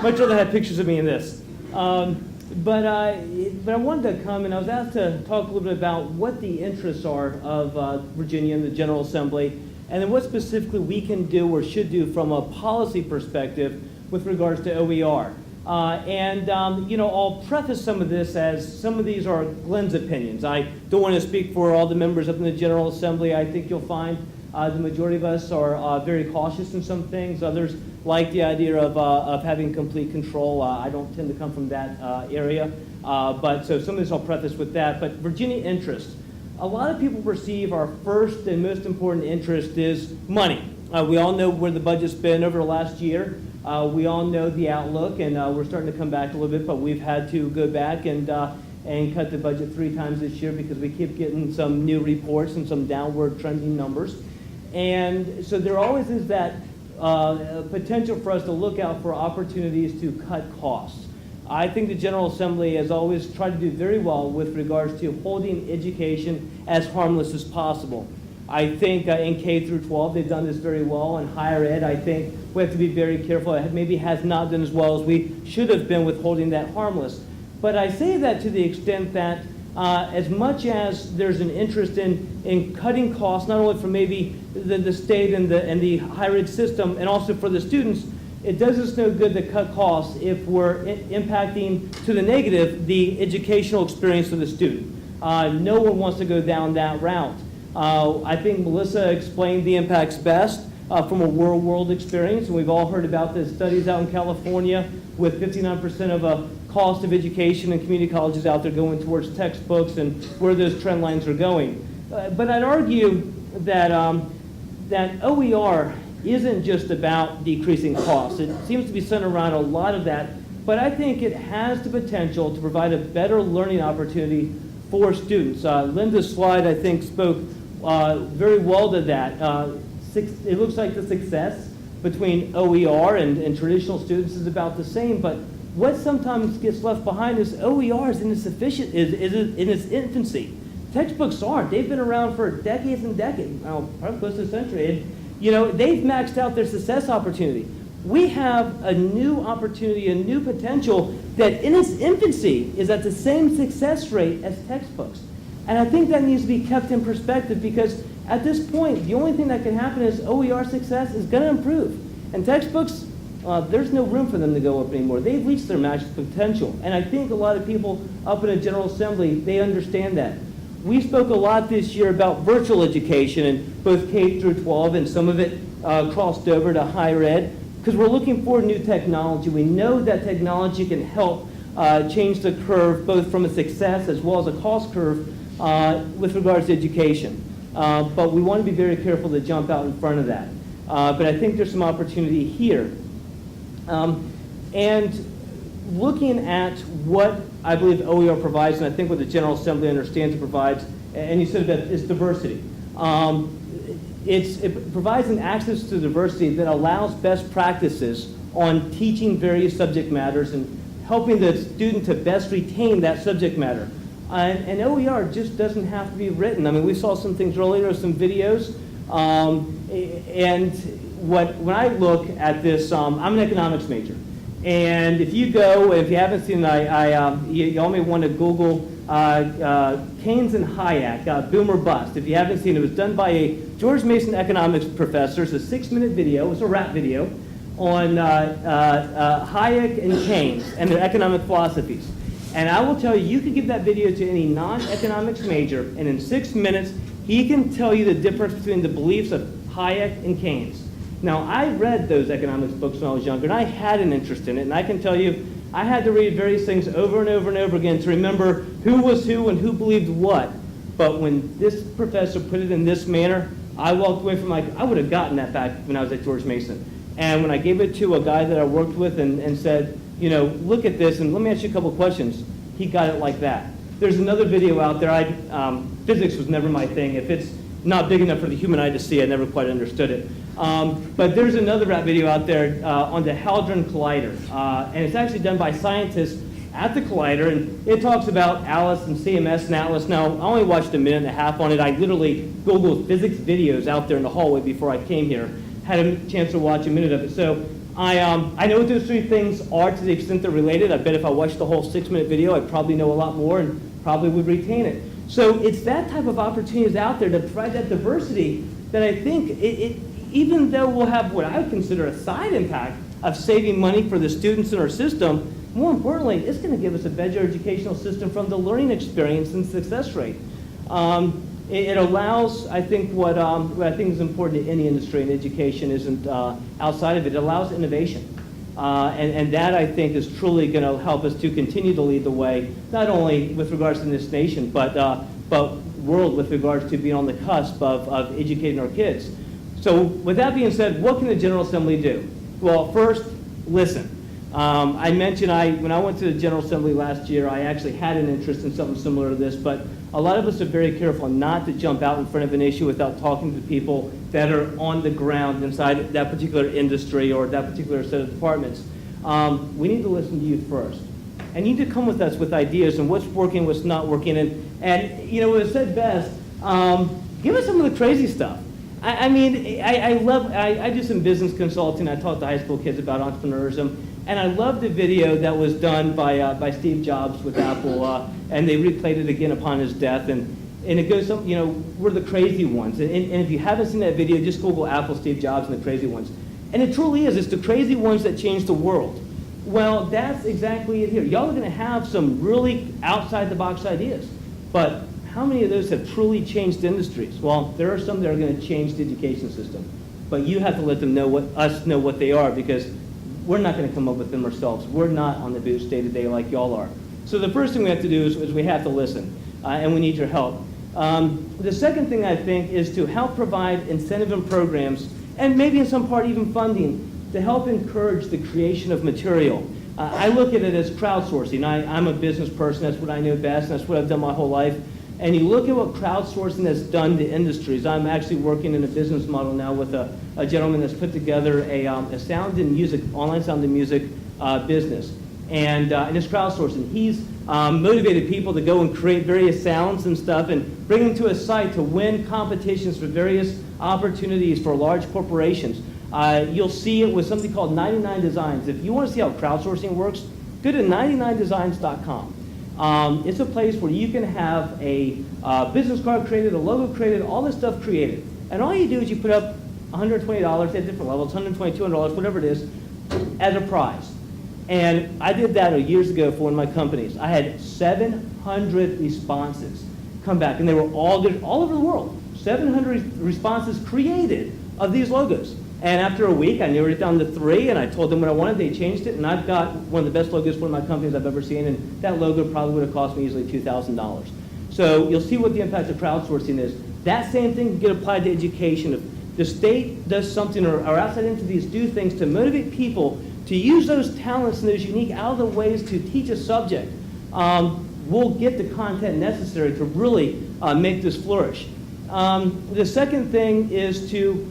much rather have pictures of me in this. But I wanted to come, and I was asked to talk a little bit about what the interests are of Virginia and the General Assembly, and then what specifically we can do or should do from a policy perspective with regards to OER. I'll preface some of this as some of these are Glenn's opinions. I don't want to speak for all the members up in the General Assembly. I think you'll find the majority of us are very cautious in some things. Others like the idea of having complete control. I don't tend to come from that area. So some of this I'll preface with that. But Virginia interests. A lot of people perceive our first and most important interest is money. We all know where the budget's been over the last year. We all know the outlook, and we're starting to come back a little bit, but we've had to go back and cut the budget 3 times this year because we keep getting some new reports and some downward trending numbers. And so there always is that potential for us to look out for opportunities to cut costs. I think the General Assembly has always tried to do very well with regards to holding education as harmless as possible. I think in K through 12 they've done this very well. In higher ed, I think we have to be very careful. It maybe has not done as well as we should have been with holding that harmless. But I say that to the extent that as much as there's an interest in cutting costs, not only for maybe the state and the higher ed system, and also for the students, it does us no good to cut costs if we're impacting to the negative the educational experience of the student. No one wants to go down that route. I think Melissa explained the impacts best from a real-world experience, and we've all heard about the studies out in California with 59% of a cost of education in community colleges out there going towards textbooks and where those trend lines are going. But I'd argue that that OER isn't just about decreasing costs. It seems to be centered around a lot of that but I think it has the potential to provide a better learning opportunity for students. Linda's slide, I think, spoke very well to that. It looks like the success between OER and traditional students is about the same, but what sometimes gets left behind is OER is in its infancy. Textbooks aren't. They've been around for decades and decades, probably close to a century. And, they've maxed out their success opportunity. We have a new opportunity, a new potential that in its infancy is at the same success rate as textbooks. And I think that needs to be kept in perspective, because at this point, the only thing that can happen is OER success is going to improve. And textbooks, there's no room for them to go up anymore. They've reached their max potential. And I think a lot of people up in the General Assembly, they understand that. We spoke a lot this year about virtual education in both K through 12, and some of it crossed over to higher ed, because we're looking for new technology. We know that technology can help change the curve, both from a success as well as a cost curve with regards to education. But we want to be very careful to jump out in front of that. But I think there's some opportunity here. And looking at what I believe OER provides, and I think what the General Assembly understands it provides, and you said that it's diversity. It provides an access to diversity that allows best practices on teaching various subject matters and helping the student to best retain that subject matter. And OER just doesn't have to be written. I mean, we saw some things earlier, some videos, and when I look at this, I'm an economics major. And if you go, if you haven't seen it, you all may want to Google Keynes and Hayek, Boom or Bust. If you haven't seen it, it was done by a George Mason economics professor. It's a 6-minute video. It's a rap video on Hayek and Keynes and their economic philosophies. And I will tell you, you could give that video to any non-economics major, and in 6 minutes, he can tell you the difference between the beliefs of Hayek and Keynes. Now, I read those economics books when I was younger, and I had an interest in it, and I can tell you, I had to read various things over and over and over again to remember who was who and who believed what. But when this professor put it in this manner, I walked away from I would have gotten that back when I was at George Mason. And when I gave it to a guy that I worked with and said, look at this, and let me ask you a couple questions, he got it like that. There's another video out there. Physics was never my thing. If it's not big enough for the human eye to see, I never quite understood it. But there's another rap video out there on the Hadron Collider, and it's actually done by scientists at the Collider, and it talks about ALICE and CMS and ATLAS. Now, I only watched a minute and a half on it. I literally Googled physics videos out there in the hallway before I came here. Had a chance to watch a minute of it. So I know what those three things are to the extent they're related. I bet if I watched the whole 6-minute video, I'd probably know a lot more and probably would retain it. So it's that type of opportunities out there to provide that diversity that I think even though we'll have what I would consider a side impact of saving money for the students in our system, more importantly, it's going to give us a better educational system from the learning experience and success rate. It allows, I think, what I think is important to any industry, and education isn't outside of it. It allows innovation. And that, I think, is truly going to help us to continue to lead the way, not only with regards to this nation, but world with regards to being on the cusp of educating our kids. So with that being said, what can the General Assembly do? Well, first, listen. I mentioned when I went to the General Assembly last year, I actually had an interest in something similar to this, but a lot of us are very careful not to jump out in front of an issue without talking to people that are on the ground inside that particular industry or that particular set of departments. We need to listen to you first. And you need to come with us with ideas and what's working, what's not working. And it was said best, give us some of the crazy stuff. I do some business consulting. I talk to high school kids about entrepreneurism. And I love the video that was done by Steve Jobs with Apple, and they replayed it again upon his death. And it goes, we're the crazy ones. And if you haven't seen that video, just Google Apple, Steve Jobs, and the crazy ones. And it truly is. It's the crazy ones that change the world. Well, that's exactly it here. Y'all are going to have some really outside-the-box ideas. But how many of those have truly changed industries? Well, there are some that are going to change the education system. But you have to let them know us know what they are, because we're not going to come up with them ourselves. We're not on the booth day-to-day like y'all are. So the first thing we have to do is we have to listen, and we need your help. The second thing, I think, is to help provide incentive and programs, and maybe in some part even funding, to help encourage the creation of material. I look at it as crowdsourcing. I'm a business person. That's what I know best. That's what I've done my whole life. And you look at what crowdsourcing has done to industries. I'm actually working in a business model now with a gentleman that's put together a sound and music, online sound and music business. And it's crowdsourcing. He's motivated people to go and create various sounds and stuff and bring them to a site to win competitions for various opportunities for large corporations. You'll see it with something called 99 Designs. If you want to see how crowdsourcing works, go to 99designs.com. It's a place where you can have a business card created, a logo created, all this stuff created. And all you do is you put up $120 at different levels, $120, $200, whatever it is, as a prize. And I did that years ago for one of my companies. I had 700 responses come back, and they were all good, all over the world. 700 responses created of these logos. And after a week, I narrowed it down to 3, and I told them what I wanted. They changed it, and I've got one of the best logos for one of my companies I've ever seen, and that logo probably would have cost me easily $2,000. So you'll see what the impact of crowdsourcing is. That same thing can get applied to education. If the state does something, or outside entities do things to motivate people to use those talents and those unique out of the ways to teach a subject, we'll get the content necessary to really make this flourish. The second thing is to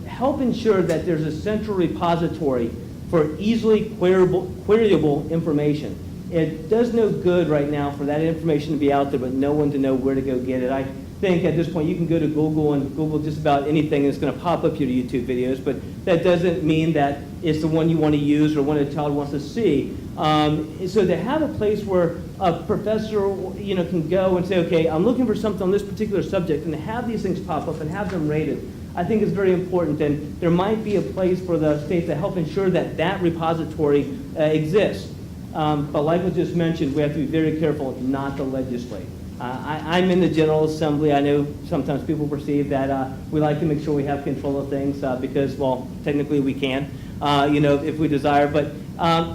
help ensure that there's a central repository for easily queryable information. It does no good right now for that information to be out there, but no one to know where to go get it. I think at this point you can go to Google and Google just about anything, and it's going to pop up your YouTube videos, but that doesn't mean that it's the one you want to use or one a child wants to see. So to have a place where a professor can go and say, okay, I'm looking for something on this particular subject, and to have these things pop up and have them rated, I think is very important. And there might be a place for the state to help ensure that that repository exists. But like was just mentioned, we have to be very careful not to legislate. I'm in the General Assembly. I know sometimes people perceive that we like to make sure we have control of things because, well, technically we can, if we desire. But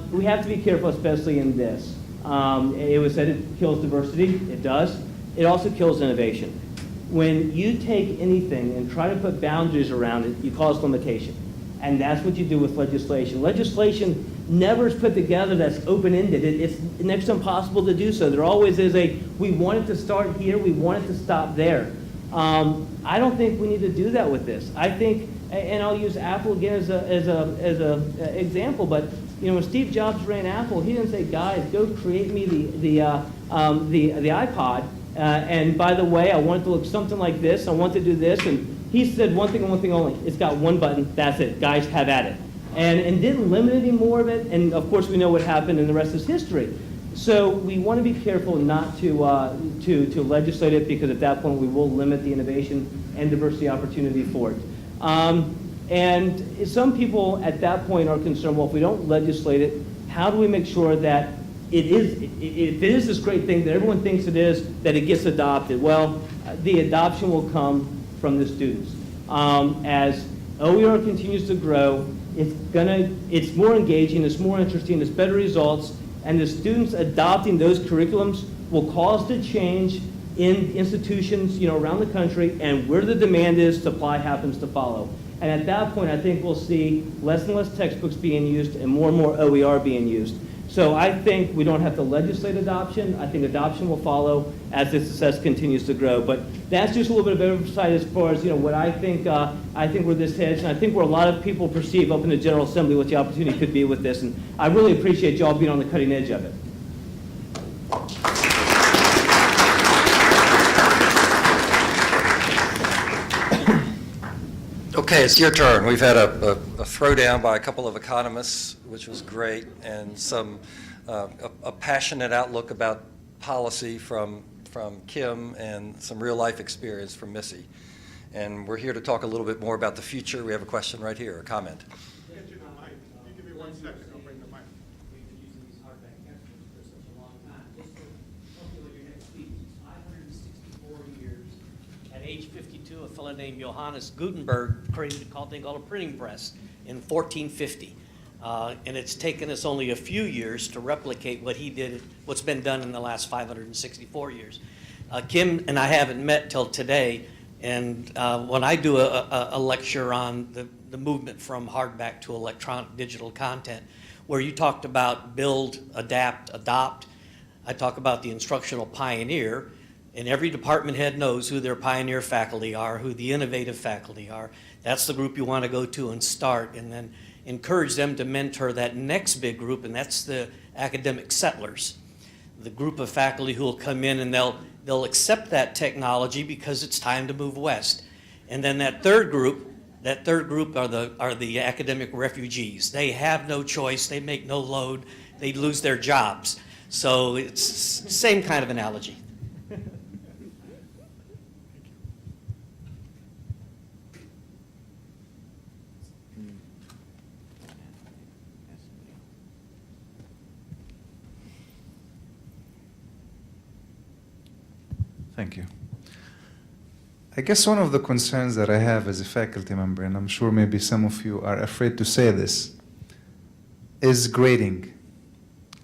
we have to be careful, especially in this. It was said it kills diversity. It does. It also kills innovation. When you take anything and try to put boundaries around it, you cause limitation. And that's what you do with legislation. Legislation never is put together that's open-ended. It's next to impossible to do so. There always is we want it to start here, we want it to stop there. I don't think we need to do that with this. I think, and I'll use Apple again as a example, but when Steve Jobs ran Apple, he didn't say, guys, go create me the iPod. And by the way, I want it to look something like this. I want to do this. And he said one thing and one thing only. It's got one button. That's it. Guys, have at it. And didn't limit any more of it. And of course, we know what happened, and the rest is history. So we want to be careful not to legislate it, because at that point we will limit the innovation and diversity opportunity for it. And some people at that point are concerned, well, if we don't legislate it, how do we make sure that if it is this great thing that everyone thinks it is, that it gets adopted? Well, the adoption will come from the students. As OER continues to grow, it's more engaging, it's more interesting, it's better results, and the students adopting those curriculums will cause the change in institutions around the country, and where the demand is, supply happens to follow. And at that point, I think we'll see less and less textbooks being used and more OER being used. So I think we don't have to legislate adoption. I think adoption will follow as the success continues to grow. But that's just a little bit of oversight as far as what I think where this heads, and I think where a lot of people perceive up in the General Assembly what the opportunity could be with this. And I really appreciate y'all being on the cutting edge of it. Okay, it's your turn. We've had a throwdown by a couple of economists, which was great, and a passionate outlook about policy from Kim, and some real life experience from Missy. And we're here to talk a little bit more about the future. We have a question right here, a comment. Get you the mic. You give me 1 second. I'll bring the mic. We've been using these hardback textbooks for such a long time. Just to help you with your next speech, 564 years. At age 52, a fellow named Johannes Gutenberg created a thing called a printing press in 1450. And it's taken us only a few years to replicate what he did, what's been done in the last 564 years. Kim and I haven't met till today, and when I do a lecture on the movement from hardback to electronic digital content, where you talked about build, adapt, adopt. I talk about the instructional pioneer, and every department head knows who their pioneer faculty are, who the innovative faculty are. That's the group you want to go to and start, and then encourage them to mentor that next big group, and that's the academic settlers. The group of faculty who will come in and they'll accept that technology because it's time to move west. And then that third group are the academic refugees. They have no choice, they make no load, they lose their jobs. So it's the same kind of analogy. Thank you. I guess one of the concerns that I have as a faculty member, and I'm sure maybe some of you are afraid to say this, is grading.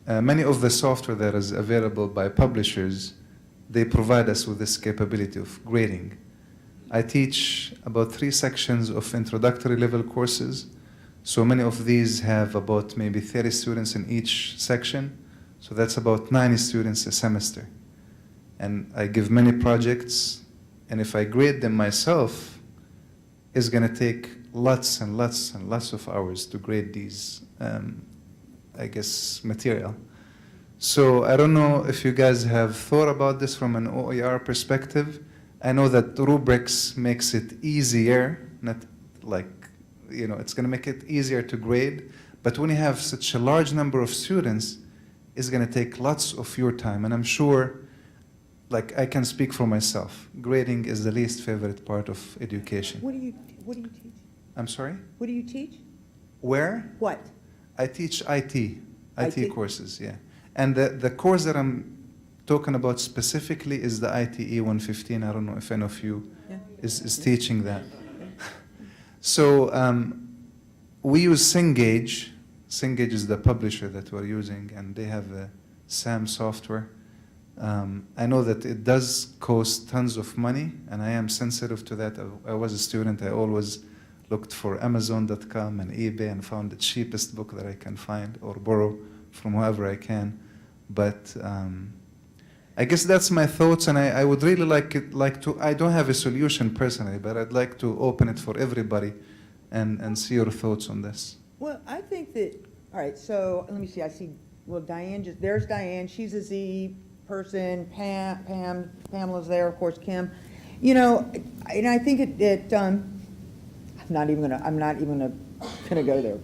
Many of the software that is available by publishers, they provide us with this capability of grading. I teach about 3 sections of introductory level courses. So many of these have about maybe 30 students in each section. So that's about 90 students a semester. And I give many projects, and if I grade them myself, it's going to take lots and lots and lots of hours to grade these, I guess, material. So I don't know if you guys have thought about this from an OER perspective. I know that rubrics makes it easier, not like, you know, it's going to make it easier to grade, but when you have such a large number of students, it's going to take lots of your time, and I'm sure, like, I can speak for myself. Grading is the least favorite part of education. What do you teach? I'm sorry? What do you teach? Where? What? I teach IT IT? courses, yeah. And the course that I'm talking about specifically is the ITE 115. I don't know if any of you is teaching that. So we use Cengage. Cengage is the publisher that we're using, and they have a SAM software. I know that it does cost tons of money, and I am sensitive to that. I was a student. I always looked for Amazon.com and eBay and found the cheapest book that I can find or borrow from whoever I can. But I guess that's my thoughts, and I would really like to, I don't have a solution personally, but I'd like to open it for everybody and see your thoughts on this. Well, I think that, all right, so let me see. I see, well, Diane, there's Diane. She's a Z person. Pamela's there, of course, Kim. You know, and I think I'm not even gonna go there.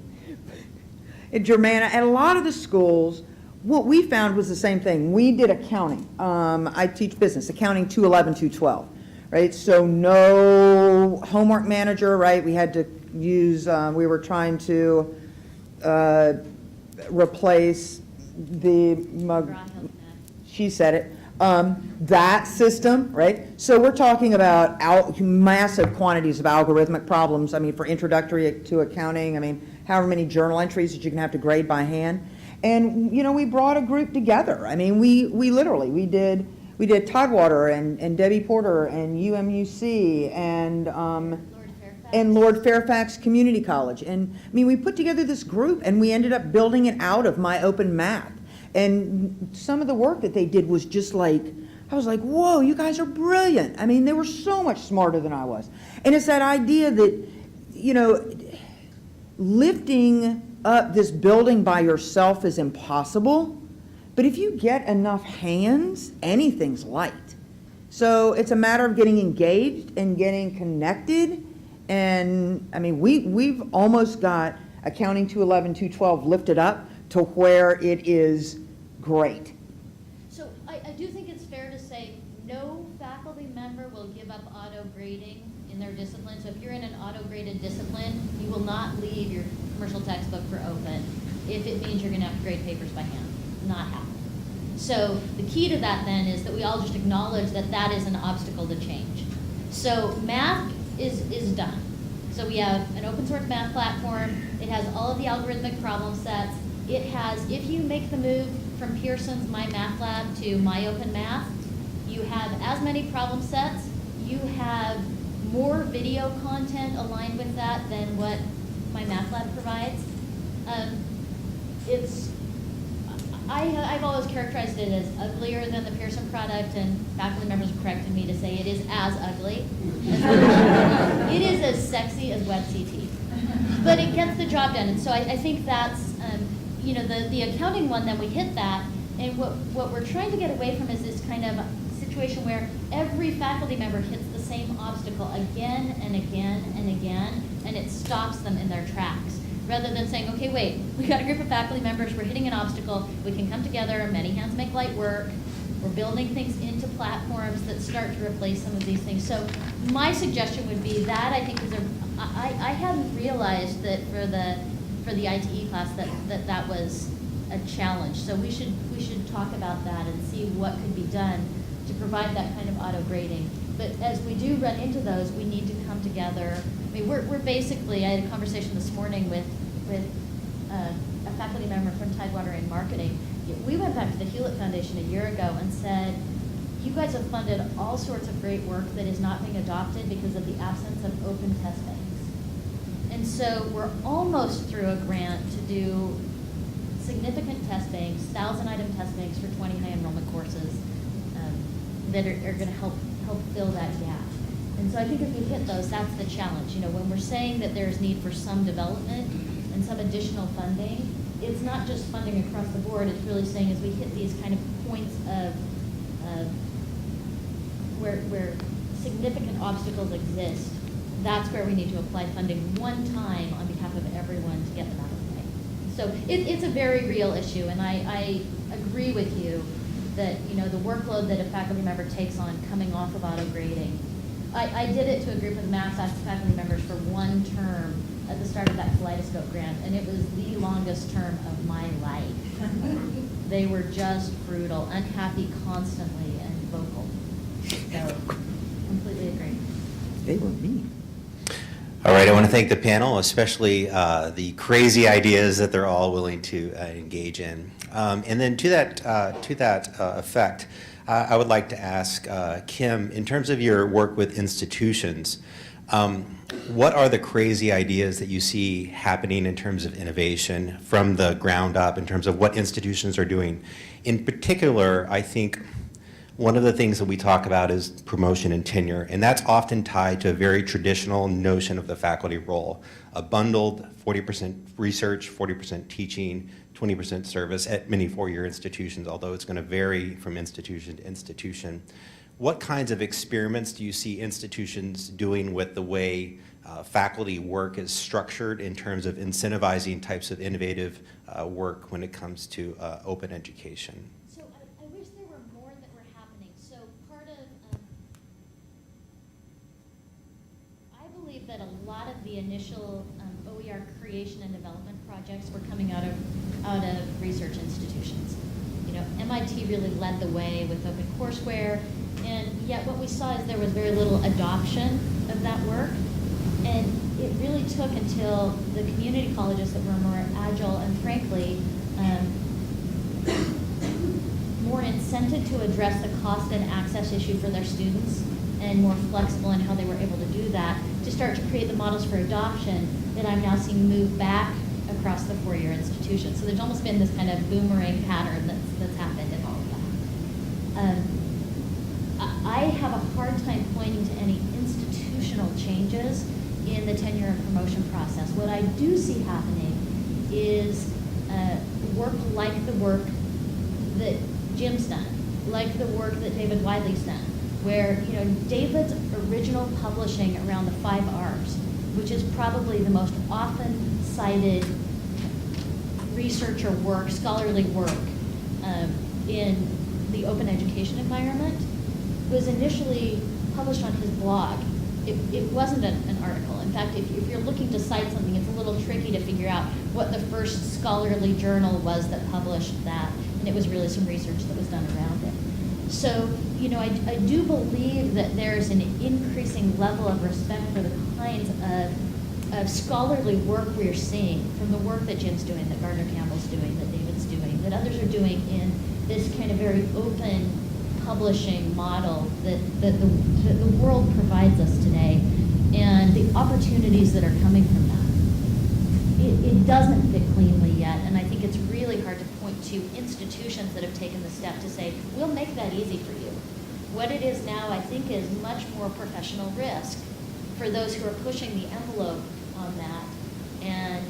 At Germanna, at a lot of the schools, what we found was the same thing. We did accounting. I teach business, accounting 211, 212, right? So no homework manager, right? We had to use, we were trying to replace she said it, that system, right? So we're talking about massive quantities of algorithmic problems. I mean, for introductory to accounting, I mean, however many journal entries that you can have to grade by hand. And, you know, we brought a group together. I mean, we did Tidewater and Debbie Porter and UMUC and Lord Fairfax Community College. And, I mean, we put together this group, and we ended up building it out of My Open Math. And some of the work that they did was just like, I was like, whoa, you guys are brilliant. I mean, they were so much smarter than I was. And it's that idea that, you know, lifting up this building by yourself is impossible, but if you get enough hands, anything's light. So it's a matter of getting engaged and getting connected. And I mean, we've almost got accounting 211, 212 lifted up to where it is great. So I do think it's fair to say no faculty member will give up auto grading in their discipline. So if you're in an auto graded discipline, you will not leave your commercial textbook for open if it means you're going to have to grade papers by hand. Not happening. So the key to that then is that we all just acknowledge that that is an obstacle to change. So math is done. So we have an open source math platform. It has all of the algorithmic problem sets. It has, if you make the move from Pearson's My Math Lab to My Open Math, you have as many problem sets. You have more video content aligned with that than what My Math Lab provides. I've always characterized it as uglier than the Pearson product, and faculty members have corrected me to say it is as ugly. It is as sexy as WebCT, but it gets the job done. And so I think that's, you know, the accounting one, then we hit that, and what we're trying to get away from is this kind of situation where every faculty member hits the same obstacle again and again and again, and it stops them in their tracks. Rather than saying, okay, wait, we got a group of faculty members, we're hitting an obstacle, we can come together, many hands make light work, we're building things into platforms that start to replace some of these things. So my suggestion would be that I think is I hadn't realized that for the ITE class that was a challenge. So we should talk about that and see what could be done to provide that kind of auto grading. But as we do run into those, we need to come together. I mean, we're basically, I had a conversation this morning with a faculty member from Tidewater in marketing. We went back to the Hewlett Foundation a year ago and said, you guys have funded all sorts of great work that is not being adopted because of the absence of open test banks. And so we're almost through a grant to do significant test banks, 1,000-item test banks for 20 high enrollment courses that are going to help fill that gap. And so I think if we hit those, that's the challenge. You know, when we're saying that there's need for some development and some additional funding, it's not just funding across the board. It's really saying as we hit these kind of points of where significant obstacles exist, that's where we need to apply funding one time on behalf of everyone to get them out of the way. So it's a very real issue, and I agree with you that, you know, the workload that a faculty member takes on coming off of auto grading. I did it to a group of math faculty members for one term at the start of that Kaleidoscope grant, and it was the longest term of my life. They were just brutal, unhappy constantly, and vocal. So, completely agree. They were mean. All right, I want to thank the panel, especially the crazy ideas that they're all willing to engage in. And then to that effect, I would like to ask Kim, in terms of your work with institutions, what are the crazy ideas that you see happening in terms of innovation from the ground up, in terms of what institutions are doing? In particular, I think one of the things that we talk about is promotion and tenure, and that's often tied to a very traditional notion of the faculty role, a bundled 40% research, 40% teaching, 20% service at many four-year institutions, although it's going to vary from institution to institution. What kinds of experiments do you see institutions doing with the way faculty work is structured in terms of incentivizing types of innovative work when it comes to open education? So I wish there were more that were happening. So part of, I believe that a lot of the initial OER creation and development projects were coming out of research institutions. You know, MIT really led the way with OpenCourseware, and yet what we saw is there was very little adoption of that work, and it really took until the community colleges that were more agile and frankly more incented to address the cost and access issue for their students and more flexible in how they were able to do that, to start to create the models for adoption that I'm now seeing move back across the four-year institution. So there's almost been this kind of boomerang pattern that's happened in all of that. I have a hard time pointing to any institutional changes in the tenure and promotion process. What I do see happening is work like the work that Jim's done, like the work that David Wiley's done, where, you know, David's original publishing around the 5 R's, which is probably the most often cited researcher work, scholarly work in the open education environment, was initially published on his blog. It wasn't an article. In fact, if you're looking to cite something, it's a little tricky to figure out what the first scholarly journal was that published that, and it was really some research that was done around it. So, you know, I do believe that there's an increasing level of respect for the kinds of scholarly work we're seeing, from the work that Jim's doing, that Gardner Campbell's doing, that David's doing, that others are doing in this kind of very open publishing model that the world provides us today, and the opportunities that are coming from that. it doesn't fit cleanly yet, and I think it's really hard to point to institutions that have taken the step to say, we'll make that easy for you. What it is now, I think, is much more professional risk for those who are pushing the envelope on that and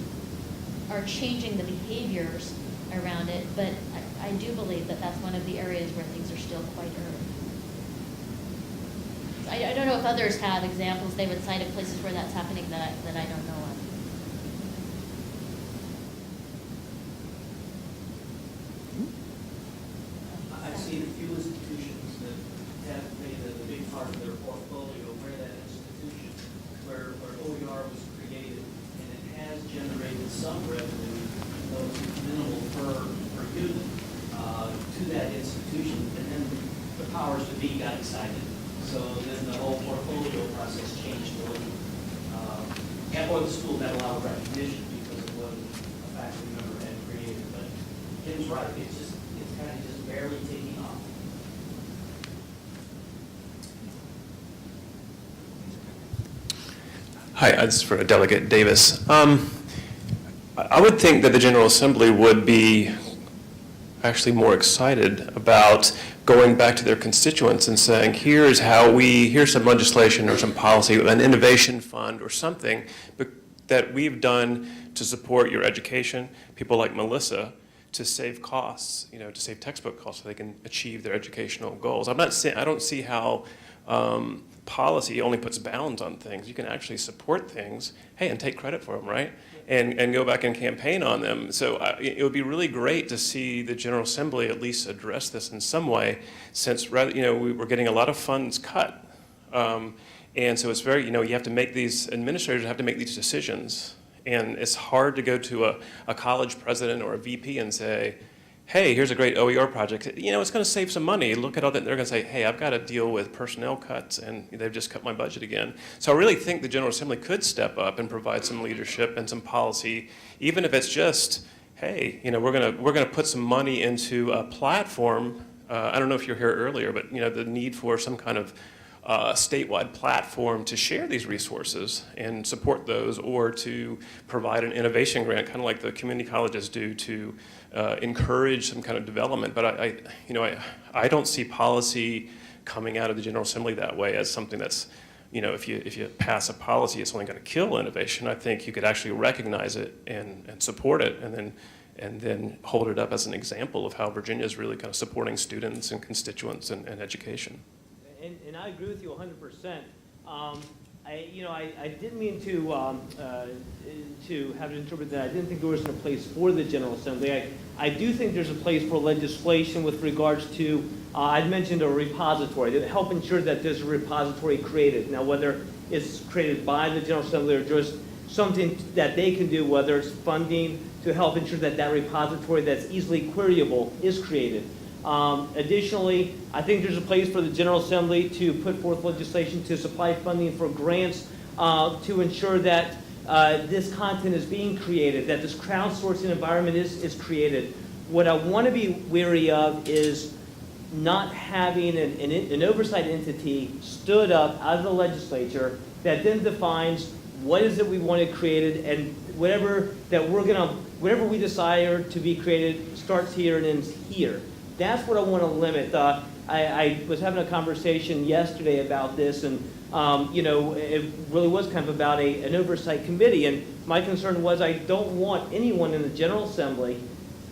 are changing the behaviors around it, but I do believe that that's one of the areas where things are still quite early. I don't know if others have examples they would cite of places where that's happening that I don't know of. I've seen a few institutions that have made it a big part of their portfolio where that institution, where OER was created, and it has generated some revenue, though minimal per unit, to that institution, and then the powers that be got excited. So then the whole portfolio process changed a little. Or the school got a lot of recognition because it wasn't a faculty member had created, but Kim's right, it's kind of just barely taking off. Hi, this is for Delegate Davis. I would think that the General Assembly would be actually more excited about going back to their constituents and saying, here's some legislation or some policy, an innovation fund or something that we've done to support your education, people like Melissa, to save costs, to save textbook costs so they can achieve their educational goals. I don't see how policy only puts bounds on things. You can actually support things, and take credit for them, right? And go back and campaign on them. So it would be really great to see the General Assembly at least address this in some way, since we're getting a lot of funds cut. And so it's very, you have to make administrators have to make these decisions. And it's hard to go to a college president or a VP and say, hey, here's a great OER project. It's going to save some money. Look at all that. They're going to say, hey, I've got to deal with personnel cuts, and they've just cut my budget again. So I really think the General Assembly could step up and provide some leadership and some policy, even if it's just, hey, we're going to put some money into a platform. I don't know if you were here earlier, but the need for some kind of statewide platform to share these resources and support those, or to provide an innovation grant, kind of like the community colleges do, to encourage some kind of development. But I don't see policy coming out of the General Assembly that way as something that's, if you pass a policy, it's only going to kill innovation. I think you could actually recognize it and support it, and then hold it up as an example of how Virginia is really kind of supporting students and constituents and education. And I agree with you 100%. I didn't mean to have it interpreted that I didn't think there was a place for the General Assembly. I do think there's a place for legislation with regards to, I'd mentioned a repository, to help ensure that there's a repository created. Now, whether it's created by the General Assembly or just something that they can do, whether it's funding to help ensure that that repository that's easily queryable is created. Additionally, I think there's a place for the General Assembly to put forth legislation to supply funding for grants to ensure that this content is being created, that this crowdsourcing environment is created. What I want to be wary of is not having an oversight entity stood up out of the legislature that then defines what is it we want created, and whatever we desire to be created starts here and ends here. That's what I want to limit. I was having a conversation yesterday about this, and it really was kind of about an oversight committee. And my concern was I don't want anyone in the General Assembly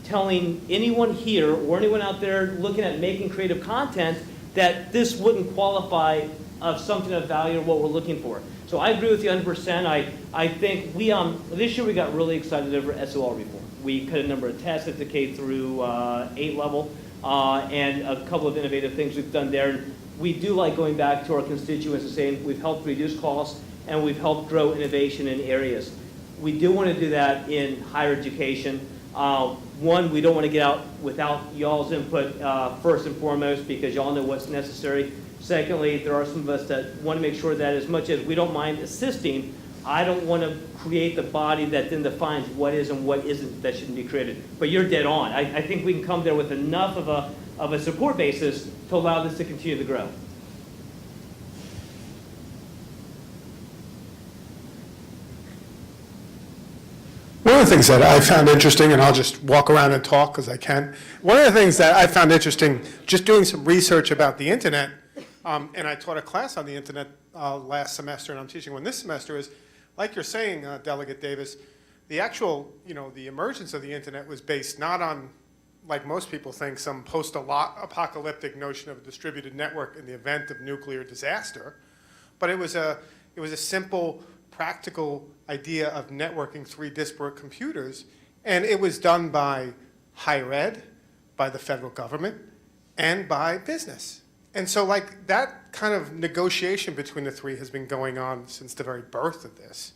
telling anyone here or anyone out there looking at making creative content that this wouldn't qualify of something of value or what we're looking for. So I agree with you 100%. I think this year we got really excited over SOL reform. We cut a number of tests at the K through 8 level. And a couple of innovative things we've done there. And we do like going back to our constituents and saying we've helped reduce costs and we've helped grow innovation in areas. We do want to do that in higher education. One, we don't want to get out without y'all's input first and foremost, because y'all know what's necessary. Secondly, there are some of us that want to make sure that as much as we don't mind assisting, I don't want to create the body that then defines what is and what isn't that shouldn't be created. But you're dead on. I think we can come there with enough of a support basis to allow this to continue to grow. Where the things that I found interesting, and I'll just walk around and talk because I can. One of the things that I found interesting, just doing some research about the internet, and I taught a class on the internet last semester, and I'm teaching one this semester, is, like you're saying, Delegate Davis, the actual, the emergence of the internet was based not on, like most people think, some post-apocalyptic notion of a distributed network in the event of nuclear disaster, but it was a simple, practical idea of networking 3 disparate computers, and it was done by higher ed, by the federal government, and by business. And so like that kind of negotiation between the 3 has been going on since the very birth of this.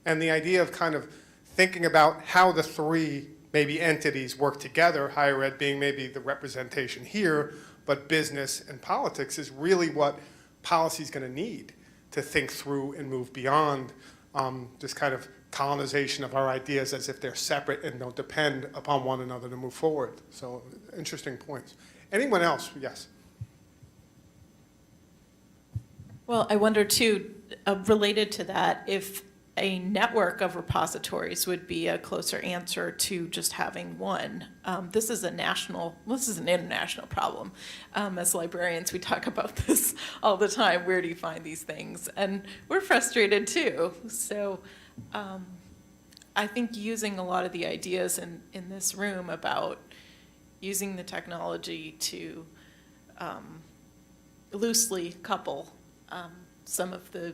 And the idea of kind of thinking about how the 3 maybe entities work together, higher ed being maybe the representation here, but business and politics is really what policy is going to need to think through and move beyond this kind of colonization of our ideas as if they're separate and don't depend upon one another to move forward. So interesting points. Anyone else? Yes. Well, I wonder too, related to that, if a network of repositories would be a closer answer to just having one. This is an international problem. As librarians, we talk about this all the time. Where do you find these things? And we're frustrated too. So I think using a lot of the ideas in this room about using the technology to loosely couple some of the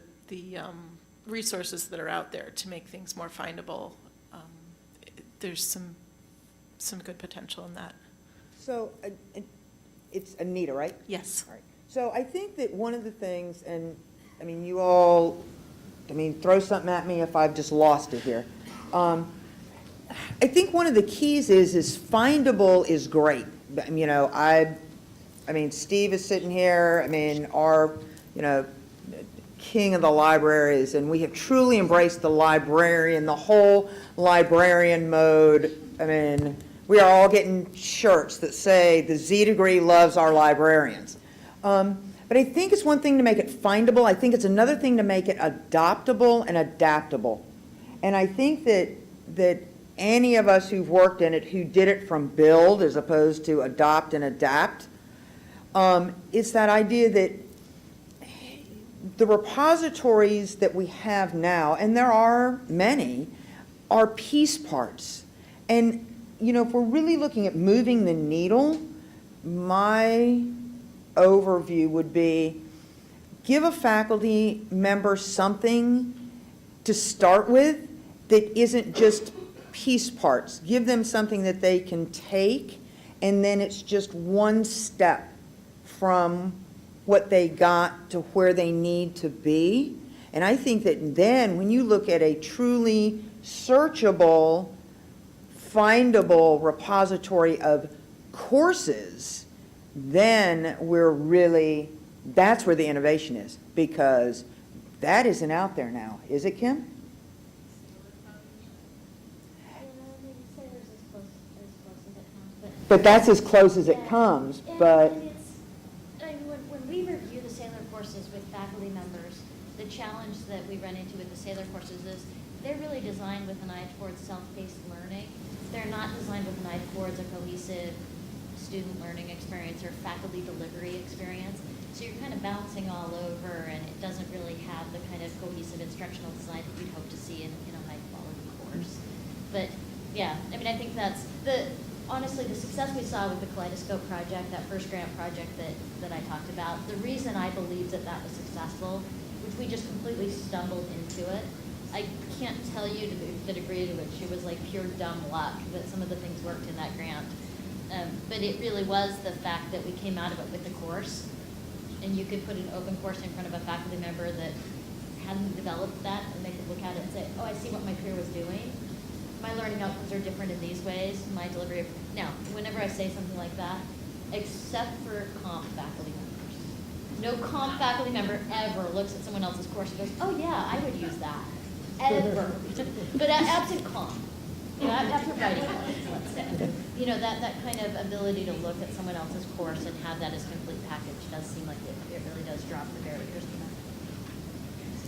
resources that are out there to make things more findable. There's some good potential in that. So it's Anita, right? Yes. All right. So I think that one of the things, and I mean, you all, throw something at me if I've just lost it here. I think one of the keys is findable is great. Steve is sitting here. Our, king of the libraries, and we have truly embraced the librarian, the whole librarian mode. We are all getting shirts that say the Z degree loves our librarians. But I think it's one thing to make it findable. I think it's another thing to make it adoptable and adaptable. And I think that any of us who've worked in it, who did it from build as opposed to adopt and adapt, it's that idea that the repositories that we have now, and there are many, are piece parts. And, if we're really looking at moving the needle, my overview would be give a faculty member something to start with that isn't just piece parts. Give them something that they can take, and then it's just one step from what they got to where they need to be. And I think that then when you look at a truly searchable, findable repository of courses, then that's where the innovation is, because that isn't out there now. Is it, Kim? But that's as close as it comes, but... When we review the Sailor courses with faculty members, the challenge that we run into with the Sailor courses is they're really designed with an eye towards self-paced learning. They're not designed with an eye towards a cohesive student learning experience or faculty delivery experience. So you're kind of bouncing all over, and it doesn't really have the kind of cohesive instructional design that you'd hope to see in a high-quality course. But yeah, I think that's honestly, the success we saw with the Kaleidoscope project, that first grant project that I talked about, the reason I believe that was successful, which we just completely stumbled into it. I can't tell you the degree to which it was like pure dumb luck that some of the things worked in that grant. But it really was the fact that we came out of it with the course, and you could put an open course in front of a faculty member that hadn't developed that, and they could look at it and say, oh, I see what my peer was doing. My learning outcomes are different in these ways. My delivery of, now, whenever I say something like that, except for comp faculty members. No comp faculty member ever looks at someone else's course and goes, oh yeah, I would use that. Ever. But absent comp, after writing courses, let's say. That kind of ability to look at someone else's course and have that as complete package does seem like it really does drop the barriers.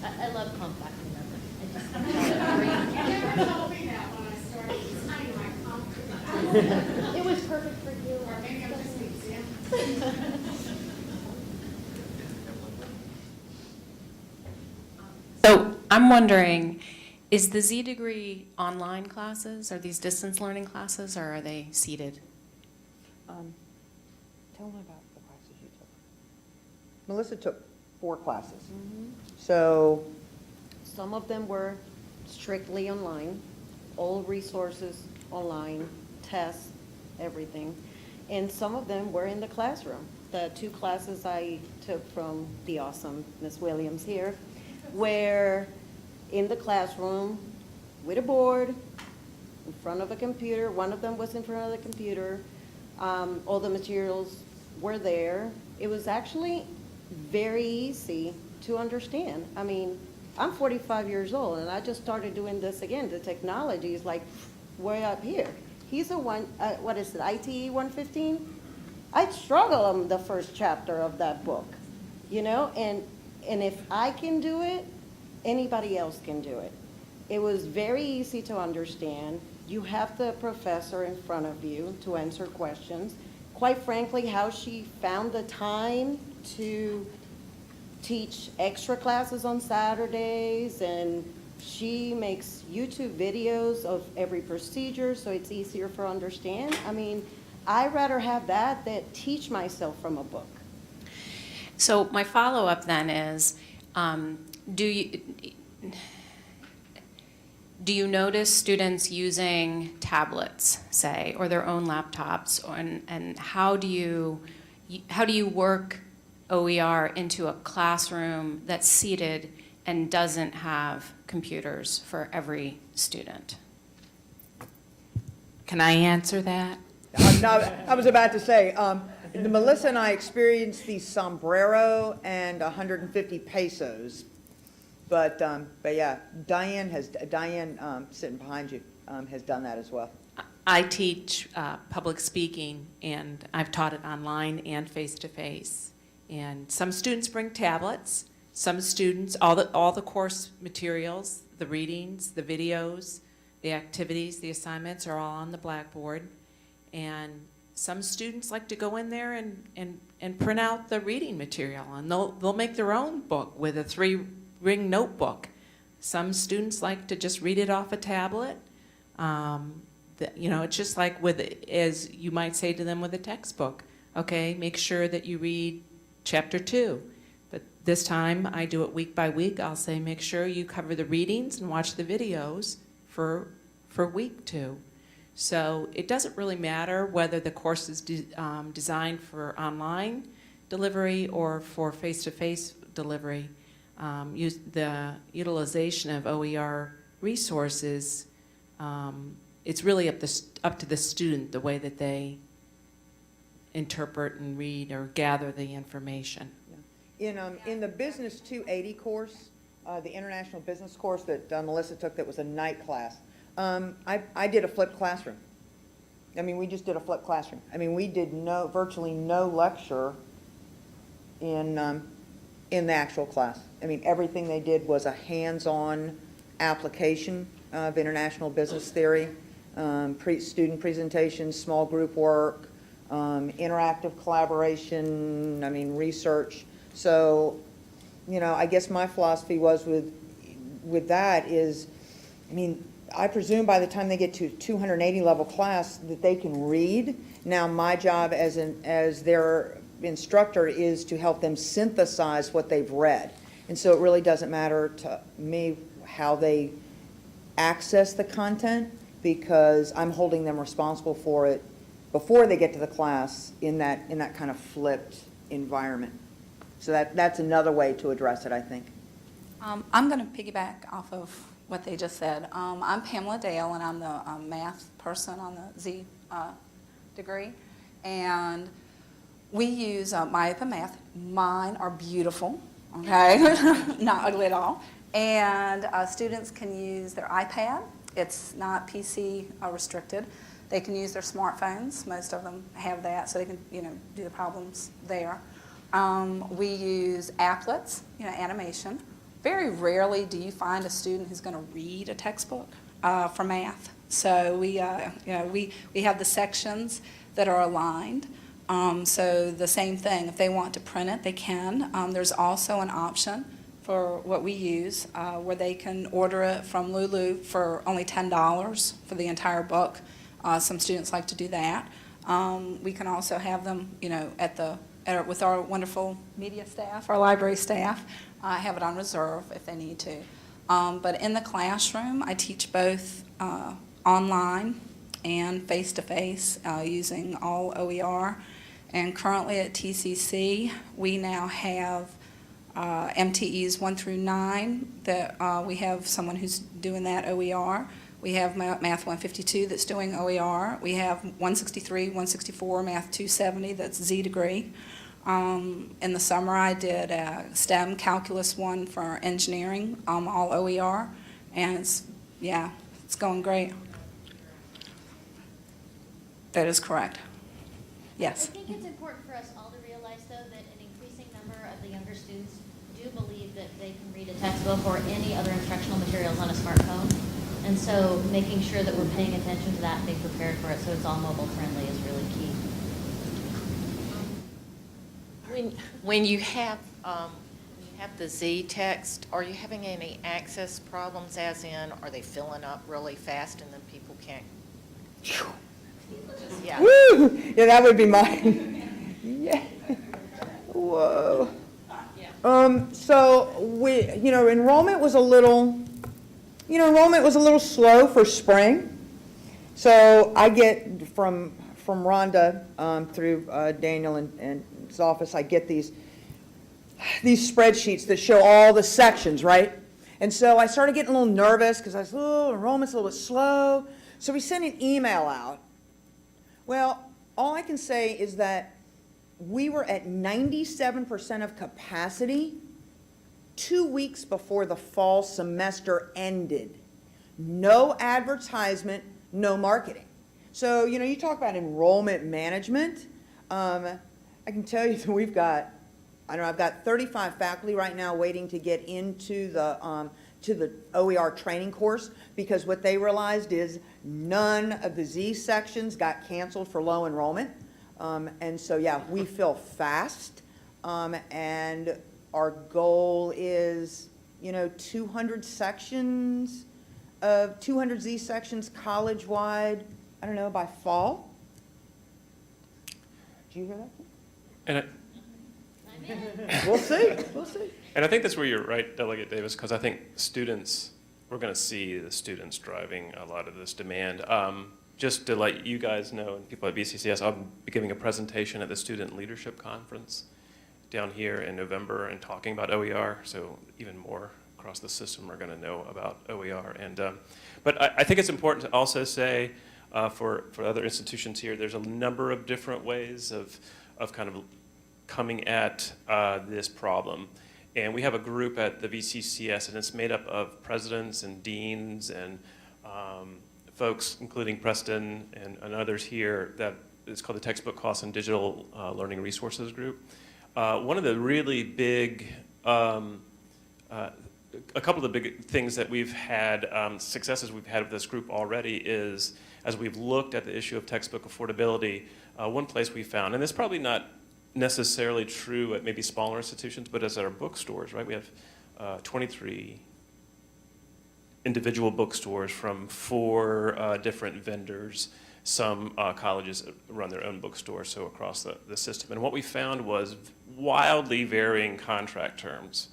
I love comp faculty members. I just It was perfect for you. So I'm wondering, is the Z degree online classes? Are these distance learning classes, or are they seated? Tell them about the classes you took. Melissa took 4 classes. So, Some of them were strictly online, all resources online, tests, everything. And some of them were in the classroom. The 2 classes I took from the awesome Miss Williams here were in the classroom with a board, in front of a computer. One of them was in front of the computer. All the materials were there. It was actually very easy to understand. I mean, I'm 45 years old, and I just started doing this again. The technology is like way up here. He's a what is it, ITE 115? I struggle on the first chapter of that book, you know, and if I can do it, anybody else can do it. It was very easy to understand. You have the professor in front of you to answer questions. Quite frankly, how she found the time to teach extra classes on Saturdays, and she makes YouTube videos of every procedure so it's easier for understand. I mean, I'd rather have that than teach myself from a book. So my follow-up then is, do you notice students using tablets, say, or their own laptops, and how do you work OER into a classroom that's seated and doesn't have computers for every student? Can I answer that? I was about to say, Melissa and I experienced the sombrero and 150 pesos. But yeah, Diane sitting behind you, has done that as well. I teach public speaking, and I've taught it online and face-to-face. And some students bring tablets. Some students, all the course materials, the readings, the videos, the activities, the assignments are all on the blackboard. And some students like to go in there and print out the reading material, and they'll make their own book with a 3-ring notebook. Some students like to just read it off a tablet. You know, it's just like as you might say to them with a textbook. Okay, make sure that you read chapter 2. But this time, I do it week by week. I'll say, make sure you cover the readings and watch the videos for week 2. So it doesn't really matter whether the course is designed for online delivery or for face-to-face delivery. The utilization of OER resources, it's really up to the student, the way that they interpret and read or gather the information. In the Business 280 course, the International Business course that Melissa took, that was a night class, I did a flipped classroom. I mean, we just did a flipped classroom. I mean, we did virtually no lecture in the actual class. I mean, everything they did was a hands-on application of international business theory, student presentations, small group work, interactive collaboration, I mean, research. So, you know, I guess my philosophy was with that is, I mean, I presume by the time they get to 280 level class that they can read. Now, my job as their instructor is to help them synthesize what they've read. And so it really doesn't matter to me how they access the content, because I'm holding them responsible for it before they get to the class in that kind of flipped environment. So that's another way to address it, I think. I'm going to piggyback off of what they just said. I'm Pamela Dale, and I'm the math person on the Z degree. And we use MyOpen Math. Mine are beautiful, okay? Not ugly at all. And students can use their iPad. It's not PC restricted. They can use their smartphones. Most of them have that, so they can, do the problems there. We use applets, animation. Very rarely do you find a student who's going to read a textbook for math. So we have the sections that are aligned. So the same thing, if they want to print it, they can. There's also an option for what we use where they can order it from Lulu for only $10 for the entire book. Some students like to do that. We can also have them, with our wonderful media staff, our library staff, have it on reserve if they need to. But in the classroom, I teach both online and face-to-face using all OER. And currently at TCC, we now have MTEs 1 through 9 that we have someone who's doing that OER. We have Math 152 that's doing OER. We have 163, 164, Math 270 that's Z degree. In the summer I did STEM Calculus 1 for engineering, all OER, and it's going great. That is correct. Yes. I think it's important for us all to realize, though, that an increasing number of the younger students do believe that they can read a textbook or any other instructional materials on a smartphone. And so making sure that we're paying attention to that and being prepared for it so it's all mobile friendly is really key. When you have the Z text, are you having any access problems, as in, are they filling up really fast and then people can't? Yeah. Woo! Yeah, that would be mine. Yeah. Whoa. So enrollment was a little slow for spring. So I get from Rhonda through Daniel and his office, I get these spreadsheets that show all the sections, right? And so I started getting a little nervous because I said, enrollment's a little bit slow. So we sent an email out. Well, all I can say is that we were at 97% of capacity 2 weeks before the fall semester ended. No advertisement, no marketing. So, you talk about enrollment management. I can tell you that I've got 35 faculty right now waiting to get into the OER training course, because what they realized is none of the Z sections got canceled for low enrollment. And so, we fill fast. And our goal is, 200 sections of 200 Z sections college-wide, by fall. Did you hear that? And We'll see. And I think that's where you're right, Delegate Davis, because I think we're going to see the students driving a lot of this demand. Just to let you guys know, and people at BCCS, I'll be giving a presentation at the Student Leadership Conference down here in November and talking about OER, so even more across the system are going to know about OER. But I think it's important to also say, for other institutions here, there's a number of different ways of kind of coming at this problem. And we have a group at the VCCS, and it's made up of presidents and deans and folks, including Preston and others here, that is called the Textbook Costs and Digital Learning Resources Group. One of the really big, a couple of the big things that we've had, successes we've had with this group already is, as we've looked at the issue of textbook affordability, one place we found, and it's probably not necessarily true at maybe smaller institutions, but as at our bookstores, right? We have 23 individual bookstores from 4 different vendors. Some colleges run their own bookstores, so across the system. And what we found was wildly varying contract terms,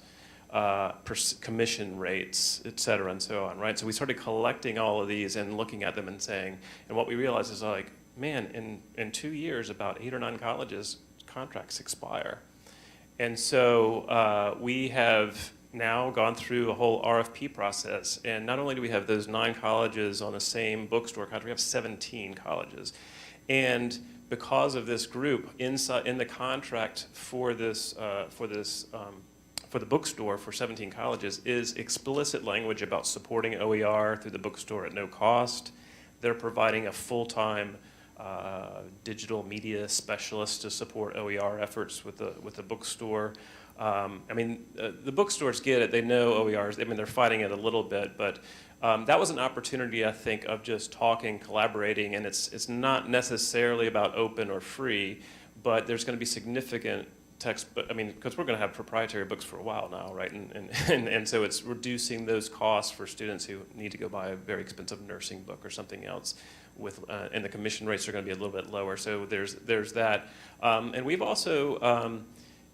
commission rates, et cetera, and so on, right? So we started collecting all of these and looking at them and saying, and what we realized is like, man, in 2 years, about 8 or 9 colleges contracts expire. And so we have now gone through a whole RFP process, and not only do we have those 9 colleges on the same bookstore contract, we have 17 colleges. And because of this group, in the contract for the bookstore for 17 colleges is explicit language about supporting OER through the bookstore at no cost. They're providing a full-time digital media specialist to support OER efforts with the bookstore. I mean, the bookstores get it. They know OERs. I mean, they're fighting it a little bit, but that was an opportunity, I think, of just talking, collaborating, and it's not necessarily about open or free, but there's going to be significant textbook, I mean, because we're going to have proprietary books for a while now, right? And so it's reducing those costs for students who need to go buy a very expensive nursing book or something else with, and the commission rates are going to be a little bit lower. So there's that. And we've also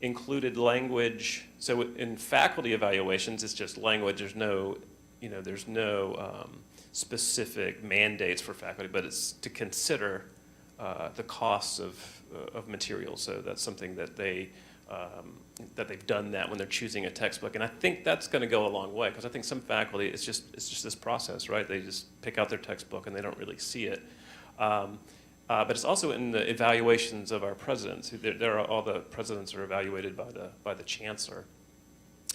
included language. So in faculty evaluations, it's just language. There's no, specific mandates for faculty, but it's to consider the costs of materials. So that's something that they've done that when they're choosing a textbook, and I think that's going to go a long way, because I think some faculty, it's just this process, right? They just pick out their textbook and they don't really see it. But it's also in the evaluations of our presidents. All the presidents are evaluated by the chancellor,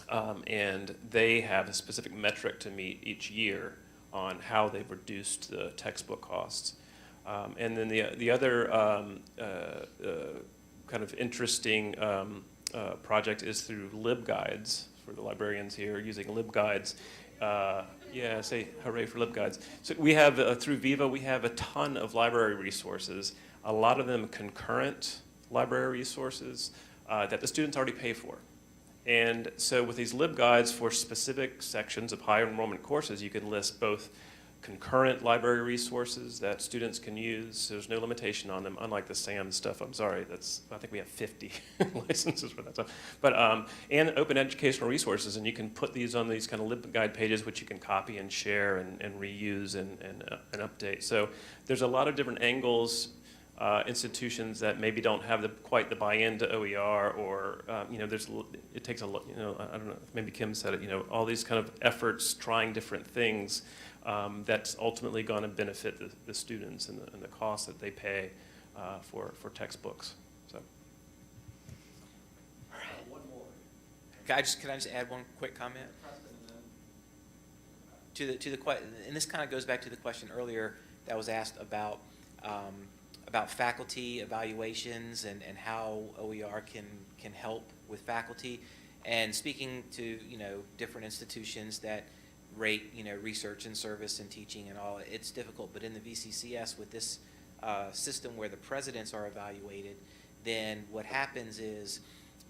and they have a specific metric to meet each year on how they've reduced the textbook costs. And then the other kind of interesting project is through LibGuides, for the librarians here using LibGuides. Yeah, say hooray for LibGuides. So we have, through Viva, we have a ton of library resources, a lot of them concurrent library resources that the students already pay for. And so with these LibGuides for specific sections of higher enrollment courses, you can list both concurrent library resources that students can use. There's no limitation on them, unlike the SAM stuff. I'm sorry, I think we have 50 licenses for that stuff. But, and open educational resources, and you can put these on these kind of LibGuide pages, which you can copy and share and reuse and update. So there's a lot of different angles, institutions that maybe don't have quite the buy-in to OER, or, it takes I don't know, maybe Kim said it, all these kind of efforts trying different things. That's ultimately going to benefit the students and the cost that they pay for textbooks. So. One more. Can I just add one quick comment? And this kind of goes back to the question earlier that was asked about faculty evaluations and how OER can help with faculty, and speaking to different institutions that rate research and service and teaching and all. It's difficult, but in the VCCS with this system where the presidents are evaluated, then what happens is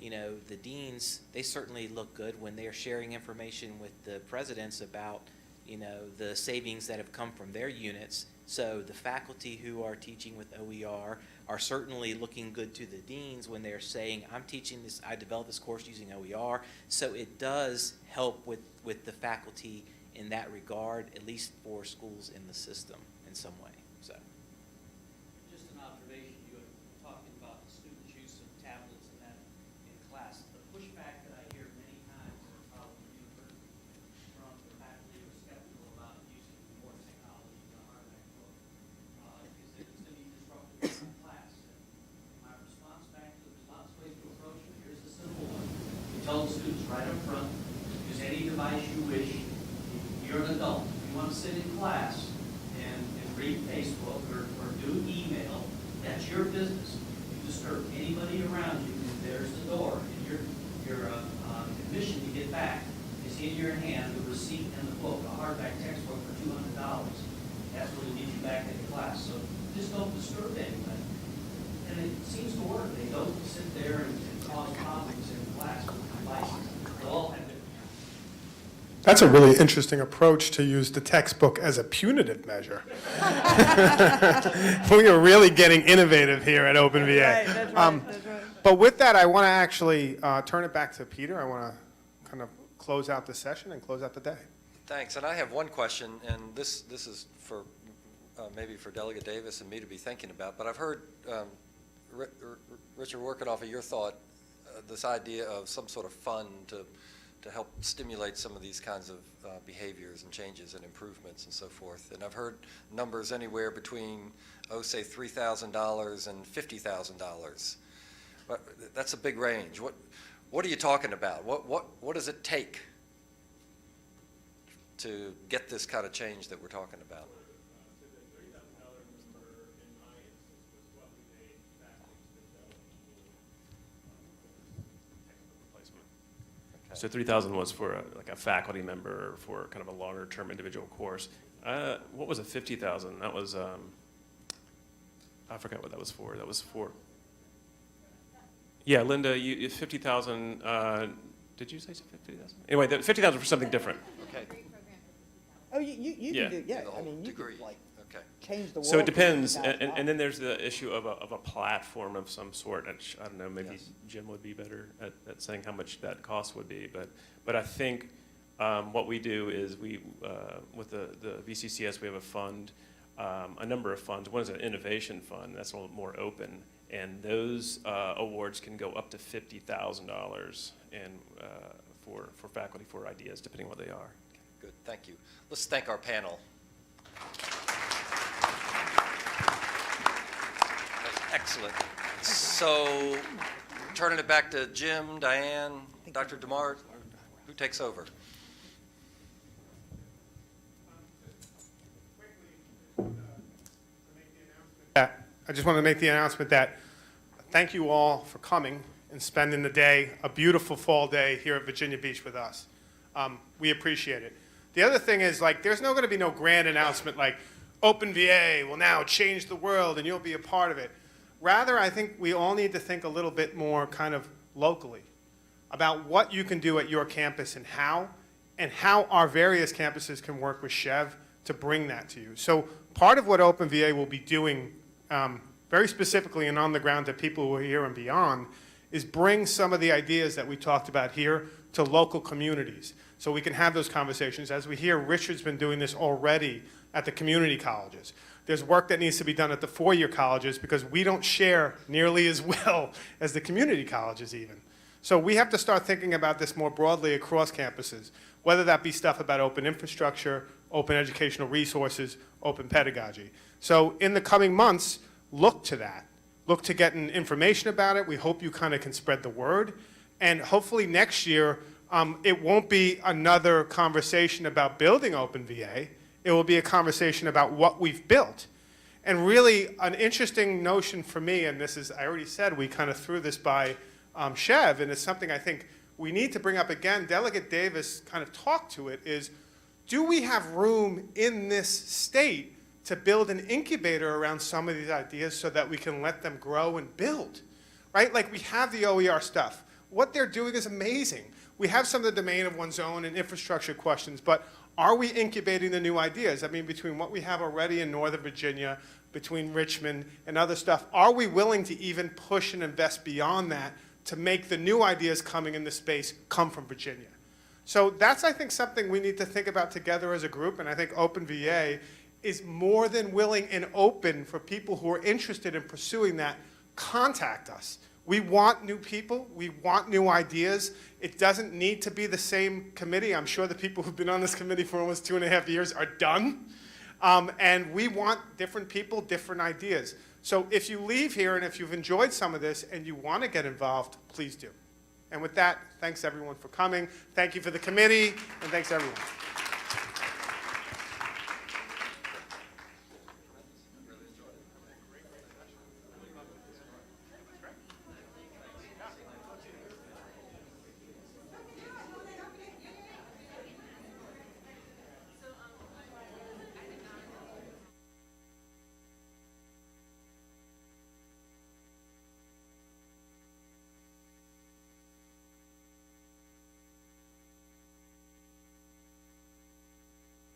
the deans, they certainly look good when they're sharing information with the presidents about the savings that have come from their units. So the faculty who are teaching with OER are certainly looking good to the deans when they're saying, I'm teaching this, I developed this course using OER. So it does help with the faculty in that regard, at least for schools in the system in some way. So. Just an observation, you were talking about the students' use of tablets and that in class. The pushback that I hear many times, and probably you've heard from the faculty who are skeptical about using more technology than a hardback book, is that it's going to be disruptive in class. And my response back to the response way to approach it, here's a simple one. You tell the students right up front, use any device you wish. You're an adult. If you want to sit in class and read Facebook or do email, that's your business. If you disturb anybody around you, there's the door. And your commission to get back is in your hand, the receipt and the book, a hardback textbook for $200. That's what will get you back into class. So just don't disturb anybody. And it seems to work. They don't sit there and cause problems in class with devices. They'll all have different. That's a really interesting approach, to use the textbook as a punitive measure. We are really getting innovative here at OpenVA. That's right. But with that, I want to actually turn it back to Peter. I want to kind of close out the session and close out the day. Thanks. And I have one question, and this is for maybe for Delegate Davis and me to be thinking about. But I've heard, Richard, working off of your thought, this idea of some sort of fund to help stimulate some of these kinds of behaviors and changes and improvements and so forth. And I've heard numbers anywhere between, say $3,000 and $50,000. But that's a big range. What are you talking about? What does it take to get this kind of change that we're talking about? So 3,000 was for like a faculty member for kind of a longer term individual course. What was a 50,000? That was, I forgot what that was for. That was for, yeah, Linda, 50,000, did you say 50,000? Anyway, 50,000 for something different. Okay. Oh, you Yeah. can do, yeah, The I whole mean, you degree. could like Okay. change the world. So it for depends, $50,000. and then there's the issue of a platform of some sort. Which, I don't know, maybe Yes. Jim would be better at saying how much that cost would be. But I think what we do is with the VCCS, we have a fund, a number of funds. One is an innovation fund, that's a little more open, and those awards can go up to $50,000 and for faculty for ideas, depending on what they are. Good, thank you. Let's thank our panel. Excellent. So, turning it back to Jim, Diane, Dr. DeMart, who takes over? I just want to make the announcement that thank you all for coming and spending the day, a beautiful fall day here at Virginia Beach with us. We appreciate it. The other thing is, like, there's going to be no grand announcement like OpenVA will now change the world and you'll be a part of it. Rather, I think we all need to think a little bit more kind of locally about what you can do at your campus and how our various campuses can work with Chev to bring that to you. So part of what OpenVA will be doing very specifically and on the ground to people who are here and beyond is bring some of the ideas that we talked about here to local communities so we can have those conversations. As we hear, Richard's been doing this already at the community colleges. There's work that needs to be done at the four-year colleges because we don't share nearly as well as the community colleges even. So we have to start thinking about this more broadly across campuses, whether that be stuff about open infrastructure, open educational resources, open pedagogy. So in the coming months, look to that. Look to getting information about it. We hope you kind of can spread the word. And hopefully next year, it won't be another conversation about building OpenVA. It will be a conversation about what we've built. And really, an interesting notion for me, and this is, I already said, we kind of threw this by Chev, and it's something I think we need to bring up again. Delegate Davis kind of talked to it, is do we have room in this state to build an incubator around some of these ideas so that we can let them grow and build, right? Like we have the OER stuff. What they're doing is amazing. We have some of the domain of one's own and infrastructure questions, but are we incubating the new ideas? I mean, between what we have already in Northern Virginia, between Richmond and other stuff, are we willing to even push and invest beyond that to make the new ideas coming in the space come from Virginia? So that's, I think, something we need to think about together as a group, and I think OpenVA is more than willing and open for people who are interested in pursuing that. Contact us. We want new people. We want new ideas. It doesn't need to be the same committee. I'm sure the people who've been on this committee for almost 2.5 years are done. And we want different people, different ideas. So if you leave here and if you've enjoyed some of this and you want to get involved, please do. And with that, thanks everyone for coming. Thank you for the committee, and thanks everyone.